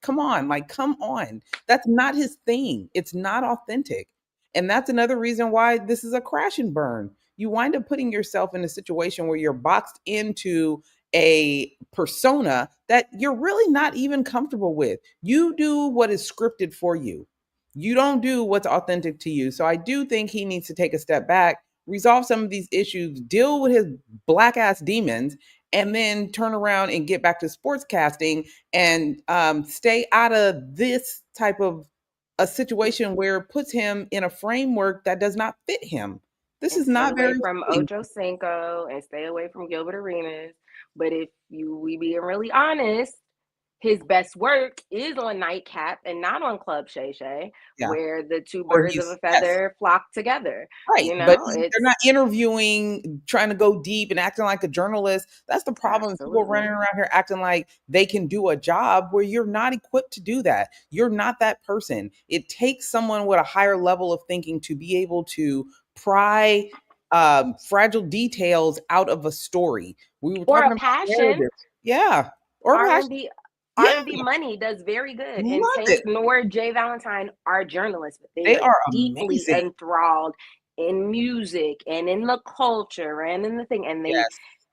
come on. That's not his thing. It's not authentic. And that's another reason why this is a crash and burn. You wind up putting yourself in a situation where you're boxed into a persona that you're really not even comfortable with. You do what is scripted for you. You don't do what's authentic to you. So I do think he needs to take a step back, resolve some of these issues, deal with his black ass demons, and then turn around and get back to sportscasting and stay out of this type of a situation where it puts him in a framework that does not fit him. This is not Stay away very from fitting. Ocho Cinco and stay away from Gilbert Arenas. But if we being really honest, his best work is on Nightcap and not on Club Shay Shay, Yeah. where the two Or birds of a feather flock together. Right. But they're not interviewing, trying to go deep and acting like a journalist. That's the problem. Absolutely. People running around here acting like they can do a job where you're not equipped to do that. You're not that person. It takes someone with a higher level of thinking to be able to pry fragile details out of a story. We were or talking a about passion. narrative. Yeah. Or R&B. Yeah. R&B money does very good. Love And Tank it. nor Jay Valentine are journalists, but They they are deeply amazing. enthralled in music and in the culture and in the thing. And they Yes.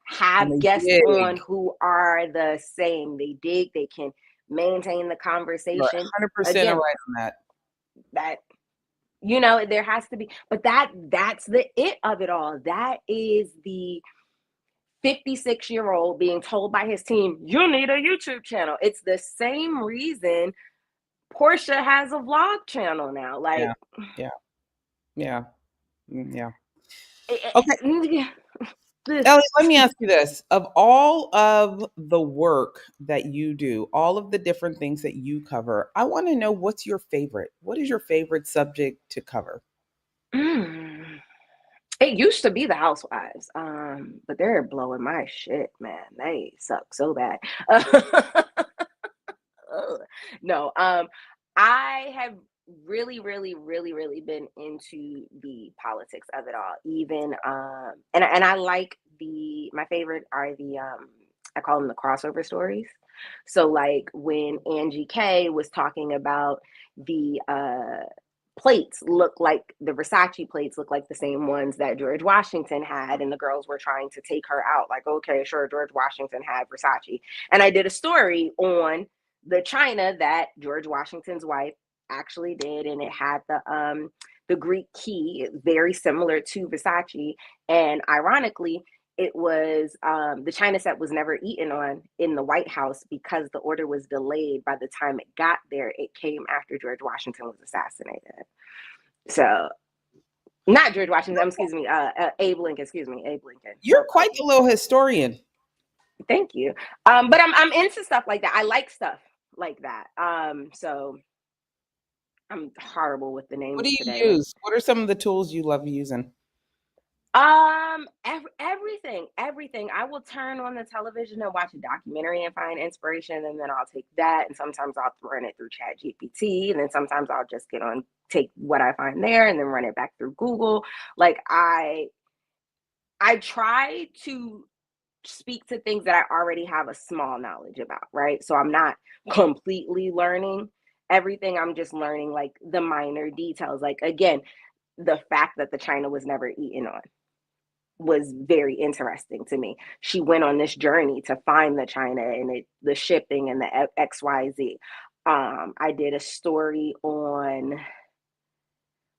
have And they guests dig. on who are the same. They dig, they can maintain the conversation. You're 100% Again, right on that. That there has to be, but that's the it of it all. That is the 56-year-old being told by his team, you need a YouTube channel. It's the same reason Portia has a vlog channel now. Like, Yeah. Okay. Okay. Ellie, let me ask you this. Of all of the work that you do, all of the different things that you cover, I want to know, what's your favorite? What is your favorite subject to cover? It used to be the Housewives, but they're blowing my shit, man. They suck so bad. No, I have really, really, really, really been into the politics of it all. Even and I like my favorite are the I call them the crossover stories. So like when Angie K was talking about the plates look like the Versace plates look like the same ones that George Washington had, and the girls were trying to take her out like, okay, sure, George Washington had Versace. And I did a story on the china that George Washington's wife actually did, and it had the Greek key, very similar to Versace. And ironically, it was the china set was never eaten on in the White House because the order was delayed. By the time it got there, it came after George Washington was assassinated. So not George Washington, excuse me, Abe Lincoln, excuse me, Abe Lincoln. You're quite the little historian. Thank you. But I'm into stuff like that. I like stuff like that. So I'm horrible with the What do names you today. use? What are some of the tools you love using? Everything. I will turn on the television and watch a documentary and find inspiration, and then I'll take that, and sometimes I'll run it through Chat GPT, and then sometimes I'll just take what I find there and then run it back through Google. Like I try to speak to things that I already have a small knowledge about, right? So I'm not completely learning everything. I'm just learning like the minor details. Like again, the fact that the china was never eaten on was very interesting to me. She went on this journey to find the china and the shipping and the XYZ. I did a story on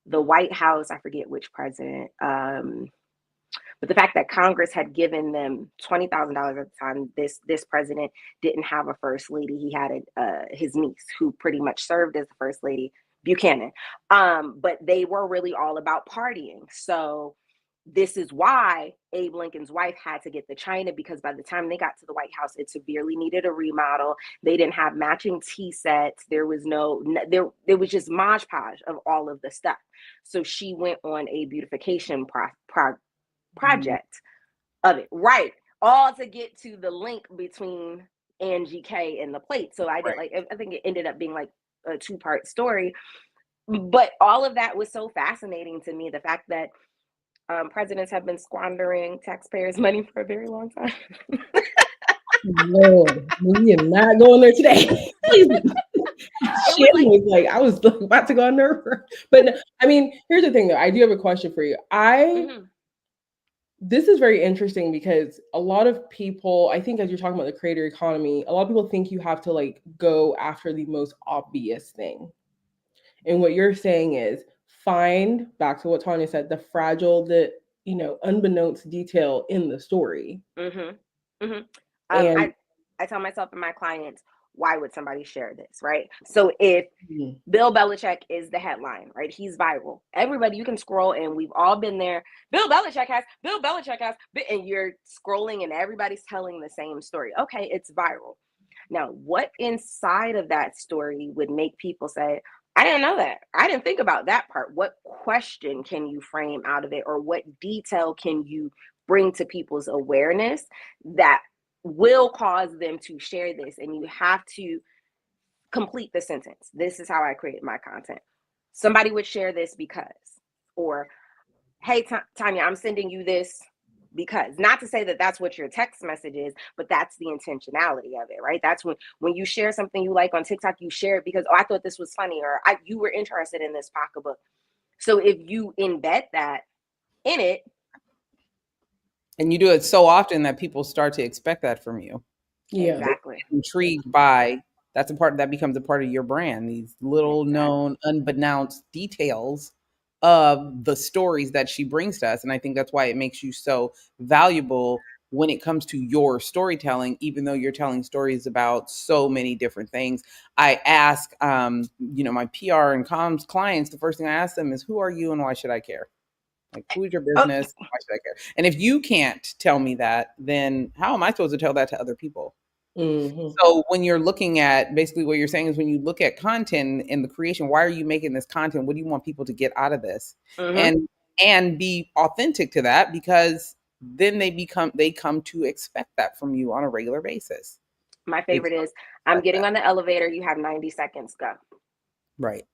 the White House. I forget which president. But the fact that Congress had given them $20,000 at the time, this president didn't have a first lady. He had his niece, who pretty much served as the first lady, Buchanan. But they were really all about partying. So this is why Abe Lincoln's wife had to get the china, because by the time they got to the White House, it severely needed a remodel. They didn't have matching tea sets. There was was just modge podge of all of the stuff. So she went on a beautification project of it, right? All to get to the link between Angie K and the plate. So I did Right. I think it ended up being like a 2-part story. But all of that was so fascinating to me. The fact that presidents have been squandering taxpayers' money for a very long time. Lord, we are not going there today. I was like about to go on there. But no, I mean, here's the thing though. I do have a question for you. This is very interesting because a lot of people, I think as you're talking about the creator economy, a lot of people think you have to like go after the most obvious thing. And what you're saying is find, back to what Tanya said, the fragile, the unbeknownst detail in the story. And I tell myself and my clients, why would somebody share this, right? So if Bill Belichick is the headline, right? He's viral. Everybody, you can scroll and we've all been there. Bill Belichick has, and you're scrolling and everybody's telling the same story. Okay, it's viral. Now, what inside of that story would make people say, I didn't know that. I didn't think about that part. What question can you frame out of it, or what detail can you bring to people's awareness that will cause them to share this? And you have to complete the sentence. This is how I create my content. Somebody would share this because, or, hey, Tanya, I'm sending you this because, not to say that that's what your text message is, but that's the intentionality of it, right? That's when you share something you like on TikTok, you share it because, oh, I thought this was funny, or you were interested in this pocketbook. So if you embed that in it, and you do it so often that people start to expect that from you. Yeah, exactly. Intrigued by that's a part that becomes a part of your brand. These little known, unbeknownst details of the stories that she brings to us, and I think that's why it makes you so valuable when it comes to your storytelling. Even though you're telling stories about so many different things, I ask, my PR and comms clients. The first thing I ask them is, "Who are you, and why should I care?" Like, who's your business? Why should I care? And if you can't tell me that, then how am I supposed to tell that to other people? So when you're looking at, basically what you're saying is, when you look at content and the creation, why are you making this content? What do you want people to get out of this? And be authentic to that, because then they come to expect that from you on a regular basis. My favorite is, I'm getting on the elevator, you have 90 seconds, go. Right.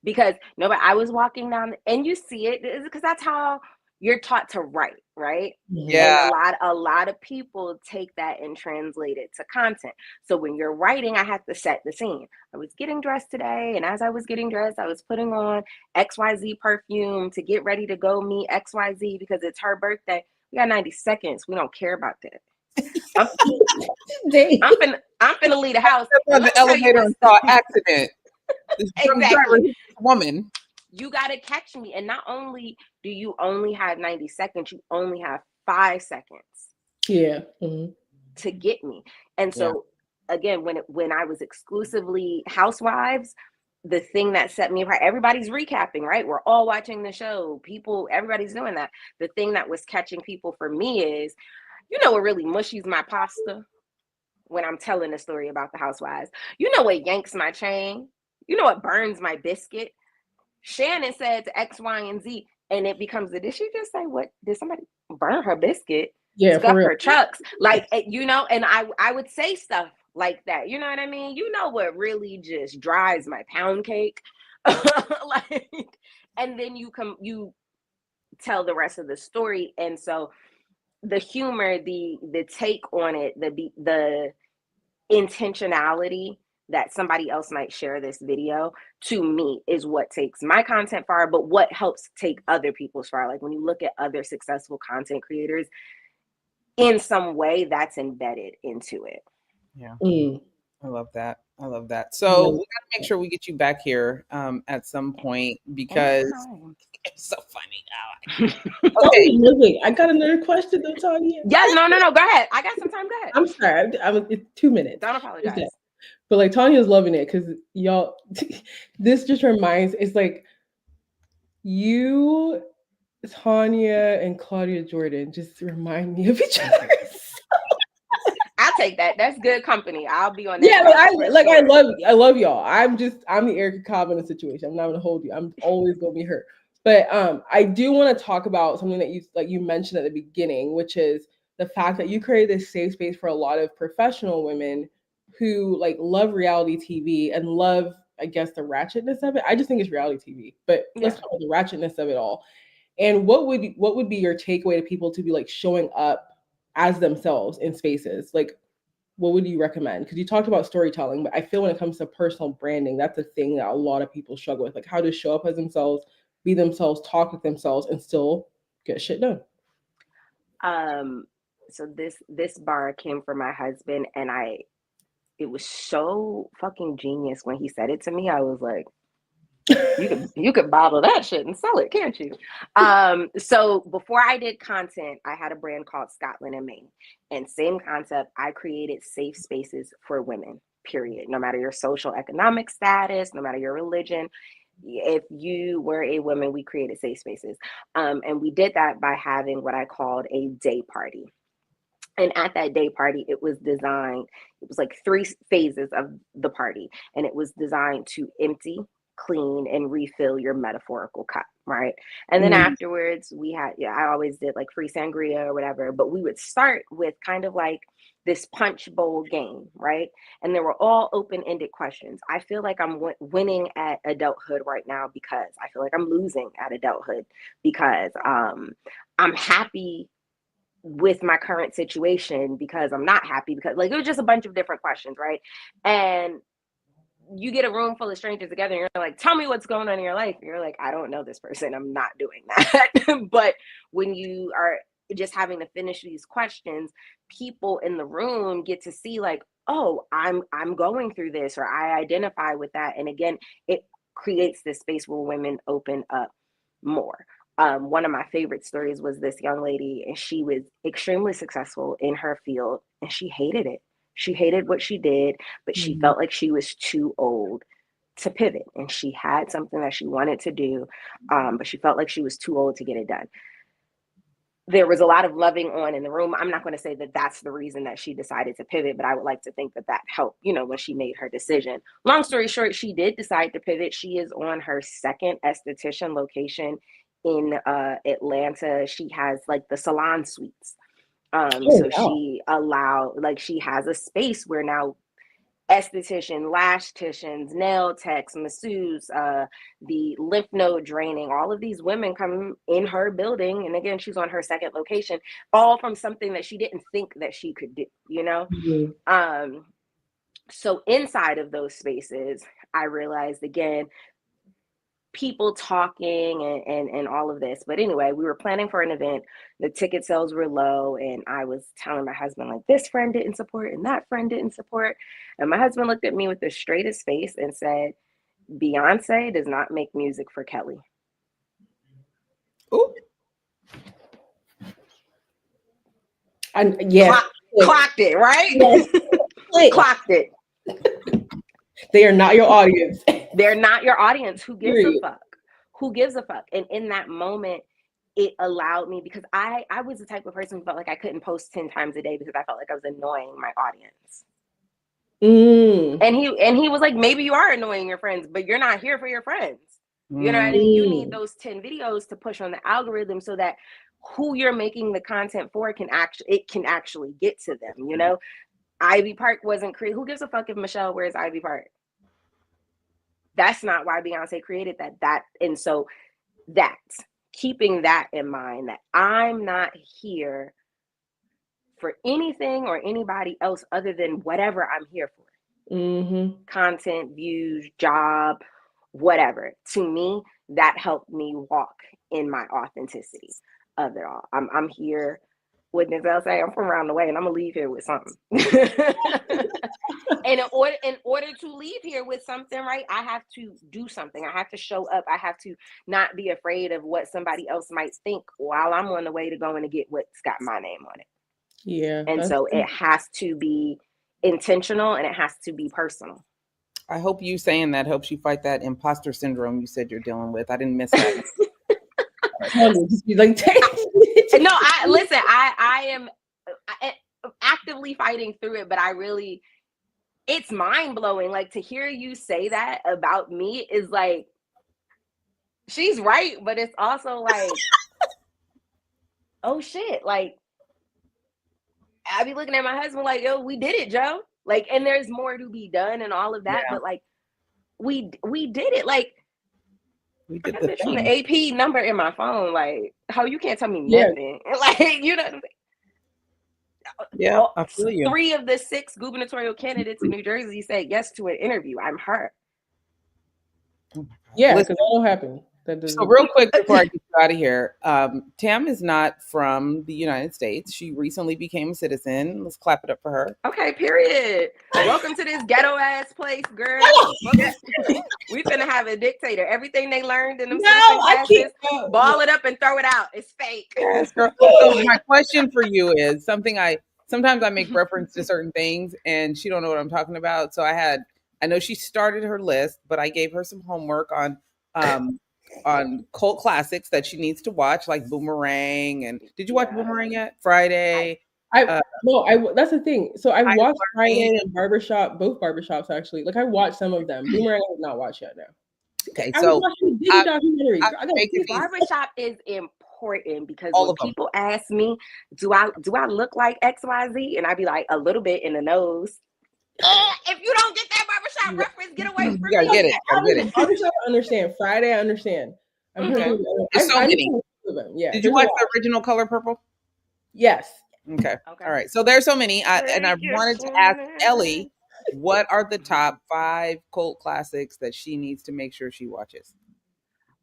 Because I was walking down and you see it, because that's how you're taught to write, right? And Yeah. a lot of people take that and translate it to content. So when you're writing, I have to set the scene. I was getting dressed today, and as I was getting dressed, I was putting on XYZ perfume to get ready to go meet XYZ because it's her birthday. We got 90 seconds. We don't care about that. I'm I'm finna leave the house. On And let the me tell you elevator and what's saw accident. This drunk driver exactly. hit this woman. You got to catch me. And not only do you only have 90 seconds, you only have 5 seconds Yeah. to get me. And Yeah. so again, when I was exclusively Housewives, the thing that set me apart, everybody's recapping, right? We're all watching the show. People, everybody's doing that. The thing that was catching people for me is, you know what really mushies my pasta when I'm telling a story about the Housewives? You know what yanks my chain? You know what burns my biscuit? Shannon said to X, Y, and Z, and it becomes did she just say what? Did somebody burn her biscuit? Yeah, for Scuff real. her trucks? Like, you know, and I would say stuff like that. You know what I mean? You know what really just dries my pound cake? Like, and then you tell the rest of the story. And so the humor, the take on it, the intentionality that somebody else might share this video, to me, is what takes my content far, but what helps take other people's far. Like when you look at other successful content creators, in some way that's embedded into it. Yeah. Mm. I love that. I love that. So we got to make sure we get you back here at some point because Anytime. it's so funny. Okay. Okay. I got another question though, Tanya. Yes, no. Go ahead. I got some time. Go ahead. I'm sorry. It's 2 minutes. Don't apologize. But like Tanya's loving it because y'all, this just reminds. It's like you, Tanya, and Claudia Jordan just remind me of each other. I'll take that. That's good company. I'll be on that. Yeah, sure. I love y'all. I'm the Erica Cobb in the situation. I'm not gonna hold you. I'm always gonna be her. But I do want to talk about something that you mentioned at the beginning, which is the fact that you created this safe space for a lot of professional women who like love reality TV and love, I guess, the ratchetness of it. I just think it's reality TV, but let's talk about the ratchetness of it all. And what would be your takeaway to people to be like showing up as themselves in spaces? Like, what would you recommend? Because you talked about storytelling, but I feel when it comes to personal branding, that's a thing that a lot of people struggle with. Like how to show up as themselves, be themselves, talk with themselves, and still get shit done. So this bar came from my husband, and it was so fucking genius when he said it to me. I was like, you could bottle that shit and sell it, can't you? So before I did content, I had a brand called Scotland and Maine, and same concept. I created safe spaces for women, period. No matter your social economic status, no matter your religion, if you were a woman, we created safe spaces. And we did that by having what I called a day party. And at that day party, it was like 3 phases of the party, and it was designed to empty, clean, and refill your metaphorical cup, right? And then afterwards, we had, I always did like free sangria or whatever, but we would start with kind of like this punch bowl game, right? And they were all open-ended questions. I feel like I'm winning at adulthood right now because I feel like I'm losing at adulthood because I'm happy with my current situation because I'm not happy, because like it was just a bunch of different questions, right? And you get a room full of strangers together and you're like, tell me what's going on in your life. And you're like, I don't know this person. I'm not doing that. But when you are just having to finish these questions, people in the room get to see like, oh, I'm going through this, or I identify with that. And again, it creates this space where women open up more. One of my favorite stories was this young lady, and she was extremely successful in her field, and she hated it. She hated what she did, but she felt like she was too old to pivot, and she had something that she wanted to do, but she felt like she was too old to get it done. There was a lot of loving on in the room. I'm not going to say that that's the reason that she decided to pivot, but I would like to think that that helped, when she made her decision. Long story short, she did decide to pivot. She is on her second esthetician location in Atlanta. She has like the salon suites. So she has a space where now esthetician, lash ticians, nail techs, masseuses, the lymph node draining, all of these women come in her building. And again, she's on her second location, all from something that she didn't think that she could do, you know? Mm-hmm. So inside of those spaces, I realized again, people talking and all of this. But anyway, we were planning for an event. The ticket sales were low. And I was telling my husband, like, this friend didn't support and that friend didn't support. And my husband looked at me with the straightest face and said, Beyonce does not make music for Kelly. Ooh. And yes, Clocked it, right? Yes. Clocked it. They are not your audience. They're not your audience. Who gives Period. a fuck? Who gives a fuck? And in that moment, it allowed me, because I was the type of person who felt like I couldn't post 10 times a day because I felt like I was annoying my audience. Mm. And he was like, maybe you are annoying your friends, but you're not here for your friends. You know what I mean? You need those 10 videos to push on the algorithm so that who you're making the content for can actually get to them, you know? Ivy Park wasn't created. Who gives a fuck if Michelle wears Ivy Park? That's not why Beyonce created that. And so that's keeping that in mind, that I'm not here for anything or anybody else other than whatever I'm here for. Mm-hmm. Content, views, job, whatever. To me, that helped me walk in my authenticity of it all. I'm here. What Denzel say, I'm from around the way, and I'm gonna leave here with something. And in order to leave here with something, right, I have to do something. I have to show up. I have to not be afraid of what somebody else might think while I'm on the way to going to get what's got my name on it. Yeah. And so it has to be intentional and it has to be personal. I hope you saying that helps you fight that imposter syndrome you said you're dealing with. I didn't miss that. Like, No, I am actively fighting through it, but it's mind blowing. Like, to hear you say that about me is like, she's right, but it's also like, oh shit. Like, I be looking at my husband like, yo, we did it, Joe. Like, and there's more to be done and all of that, but like, we did it. Like, We I did got the this on thing. the AP number in my phone. Like, how you can't tell me nothing? Like, you know what I'm saying? Yeah, I feel you. 3 of the 6 gubernatorial candidates in New Jersey said yes to an interview. I'm her. Yeah, because that don't happen. So real quick before I get you out of here, Tam is not from the United States. She recently became a citizen. Let's clap it up for her. Okay, period. Welcome to this ghetto ass place, girl. We finna have a dictator. Everything they learned in them citizen classes, ball it up and throw it out. It's fake. Yes, girl. So my question for you is sometimes I make reference to certain things and she don't know what I'm talking about. So I know she started her list, but I gave her some homework on cult classics that she needs to watch, like Boomerang. And did you watch Boomerang yet? Friday. That's the thing. So I watched Friday and Barbershop, both barbershops actually. Like, I watched some of them. Boomerang I have not watched yet now. Okay, I so was watching Disney documentaries. Barbershop is important because when people ask me, do I look like XYZ? And I be like, a little bit in the nose. If you don't get that barbershop reference, get away from me. You gotta get it. Barbershop, I understand. Friday, I understand. Okay. There's so many. Yeah. Did you watch the original Color Purple? Yes. Okay. All right. So there's so many. I wanted to ask Ellie, what are the top 5 cult classics that she needs to make sure she watches?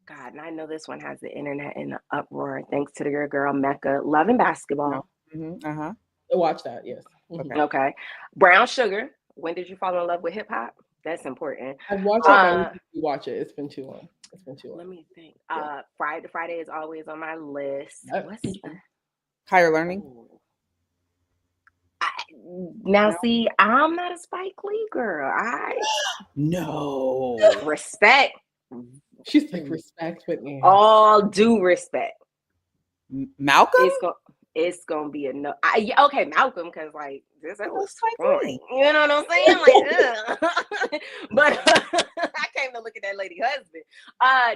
God, and I know this one has the internet in an uproar thanks to your girl Mecca. Love and Basketball. I watch that, yes. Okay. Brown Sugar. When did you fall in love with hip hop? That's important. I've watched it, but I need to watch it. It's been too long. Let me think. Friday is always on my list. What's Higher Learning? See, I'm not a Spike Lee girl. No. Respect. She's like, respect with me. All due respect. Malcolm? It's gonna be a no. Okay, Malcolm, because like this was funny. You know what I'm saying? Like, but I came to look at that lady husband.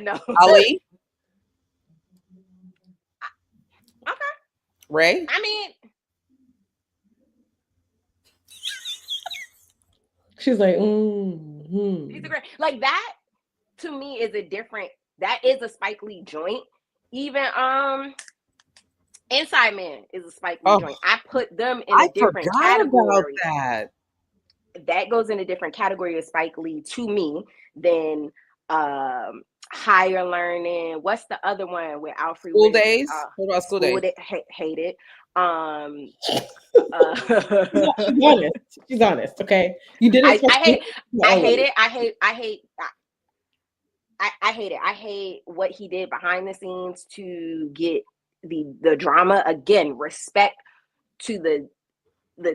No. Ali. Okay. Ray. She's She's like, He's a great, like that to me is a different, that is a Spike Lee joint. Even Inside Man is a Spike Lee Oh, joint. I put them in I a different forgot about category. that. That goes in a different category of Spike Lee to me than Higher Learning. What's the other one with Alfred School Widget? Days. What about School Days? Hate it. she's honest. She's honest. Okay, you did it. I hate I All of hate it. it. I hate it. I hate what he did behind the scenes to get the drama. Again, respect to the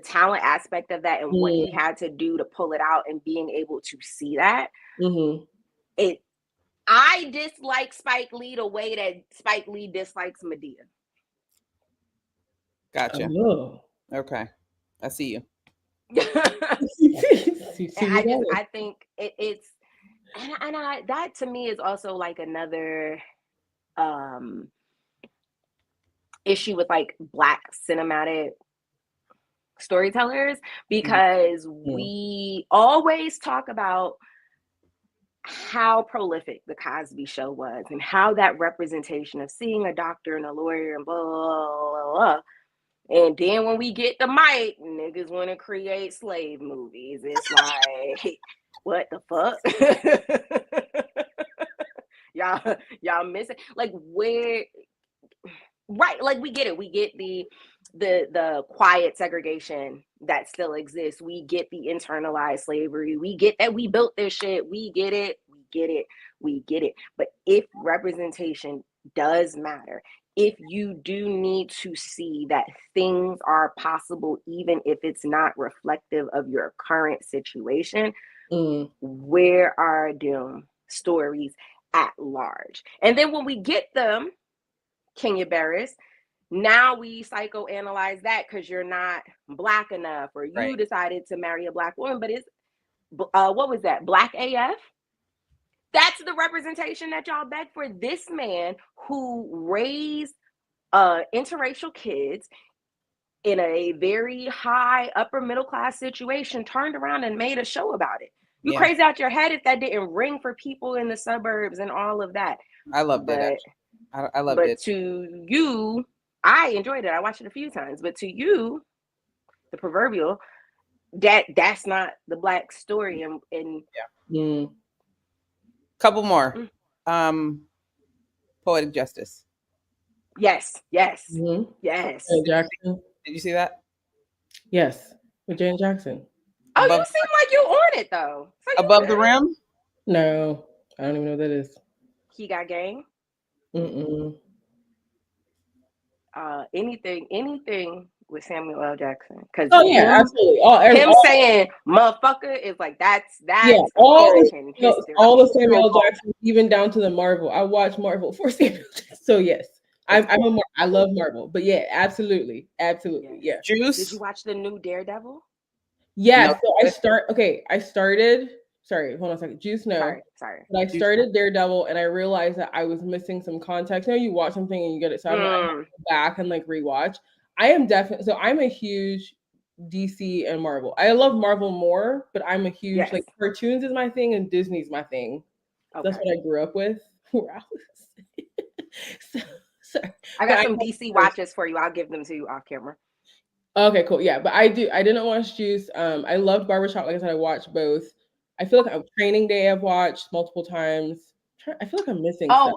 talent aspect of that and what he had to do to pull it out and being able to see that. It I dislike Spike Lee the way that Spike Lee dislikes Medea. Gotcha. Oh. Okay, I see you. I think it's and I that to me is also like another issue with like Black cinematic storytellers, because we always talk about how prolific the Cosby Show was and how that representation of seeing a doctor and a lawyer and blah, blah, blah, blah. And then when we get the mic, niggas want to create slave movies. It's like, what the fuck? y'all missing, like, where, right, like, we get it. We get the quiet segregation that still exists. We get the internalized slavery. We get that we built this shit. We get it. But if representation does matter, if you do need to see that things are possible, even if it's not reflective of your current situation, where are them stories at large? And then when we get them, Kenya Barris, now we psychoanalyze that because you're not Black enough, or you decided to marry a Black woman, but it's what was that, Black AF? That's the representation that y'all beg for. This man who raised interracial kids in a very high upper middle class situation turned around and made a show about it. You crazy out your head if that didn't ring for people in the suburbs and all of that. I loved it. I loved it. But to you, I enjoyed it. I watched it a few times. But to you, the proverbial, that's not the Black story. And couple more. Poetic Justice. Yes. Jackson. Did you see that? Yes, with Janet Jackson. Oh, you seem like you're on it though. So Above the Rim? No, I don't even know what that is. He Got Game. Anything with Samuel L. Jackson, because absolutely. Him saying "motherfucker" is like that's American history. All the Samuel L. Jackson, even down to the Marvel. I watch Marvel for Samuel Jackson. So yes, I love Marvel. But yeah, absolutely. Yeah. Juice. Did you watch the new Daredevil? Yeah. No. So I started. Sorry, hold on a second. Juice, no. Sorry. But I started Daredevil and I realized that I was missing some context. You know, you watch something and you get it. So I'm going to go back and like rewatch. I'm a huge DC and Marvel. I love Marvel more, but I'm a huge like cartoons is my thing and Disney's my thing. Okay. That's what I grew up with. I got some DC watches for you. I'll give them to you off camera. Okay, cool. Yeah, but I didn't watch Juice. I loved Barbershop. Like I said, I watched both. I feel like Training Day I've watched multiple times. I feel like I'm missing stuff.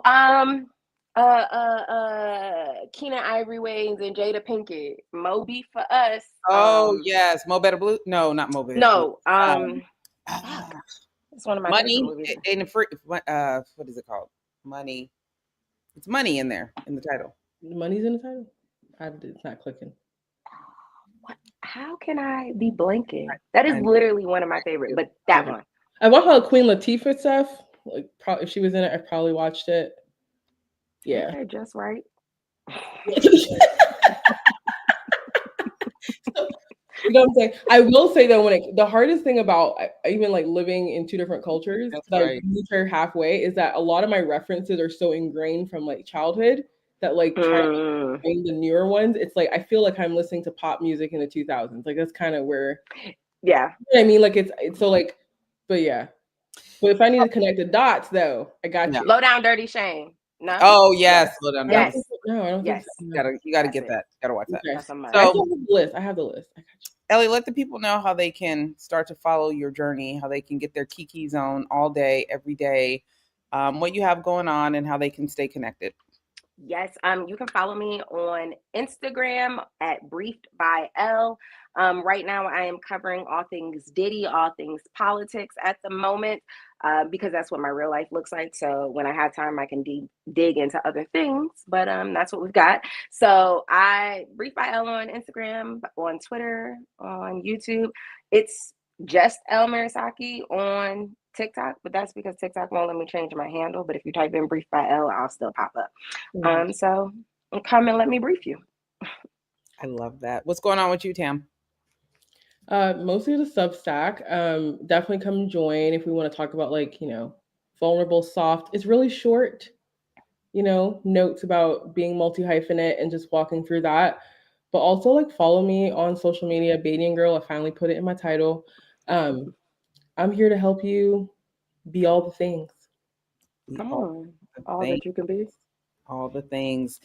Keenan Ivory Wayans and Jada Pinkett. Moby for Us. Yes, Mo Better Blue. No, not Mo Better. No. It's one of my Money movies. In the free. What is it called? Money. It's money in there in the title. Money's in the title. It's not clicking. How can I be blanking? That is literally one of my favorites. But that one. I watched all the Queen Latifah stuff. Like, probably if she was in it, I probably watched it. Yeah, okay, just right. You know what I'm saying? I will say though, the hardest thing about even like living in two different cultures that I share halfway is that a lot of my references are so ingrained from like childhood that like trying to find the newer ones, it's like I feel like I'm listening to pop music in the 2000s. Like that's kind of where Yeah. You know what I mean? Like it's so like, but yeah. But if I need to connect the dots, though, I got Yeah. you. Low down dirty shame. No? Oh Yes. yes, slow down I don't dirty. think Yes. so. No, I don't think Yes. so. No. You gotta That's get it. that. Gotta watch that. Okay. That's a I must. So still have the list. I have the list. I got Ellie, let the people know how they can start to follow your journey, how they can get their Kiki zone all day, every day, what you have going on, and how they can stay connected. Yes, you can follow me on Instagram at Briefed by Elle. Right now, I am covering all things Diddy, all things politics at the moment, because that's what my real life looks like. So when I have time, I can dig into other things. But that's what we've got. So I Briefed by Elle on Instagram, on Twitter, on YouTube. It's just Elle Murasaki on TikTok, but that's because TikTok won't let me change my handle. But if you type in Brief by Elle, I'll still pop up. you. So come and let me brief you. I love that. What's going on with you, Tam? Mostly the Substack. Definitely come join if we want to talk about like, vulnerable, soft. It's really short, notes about being multi hyphenate and just walking through that. But also like follow me on social media, Baby and Girl. I finally put it in my title. Um, I'm here to help you be all the things. We Come all on, the all things, that you can be. all the things.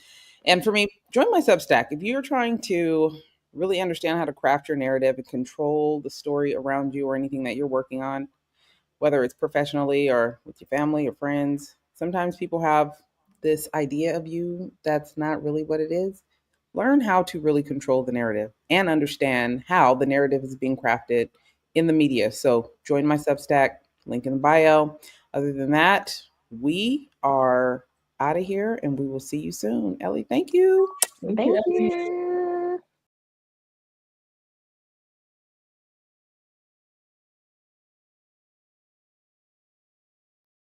And for me, join my Substack. If you're trying to really understand how to craft your narrative and control the story around you or anything that you're working on, whether it's professionally or with your family or friends. Sometimes people have this idea of you that's not really what it is. Learn how to really control the narrative and understand how the narrative is being crafted in the media. So join my Substack, link in the bio. Other than that, we are out of here and we will see you soon. Ellie, thank you. Thank you, Thank Ellie. you.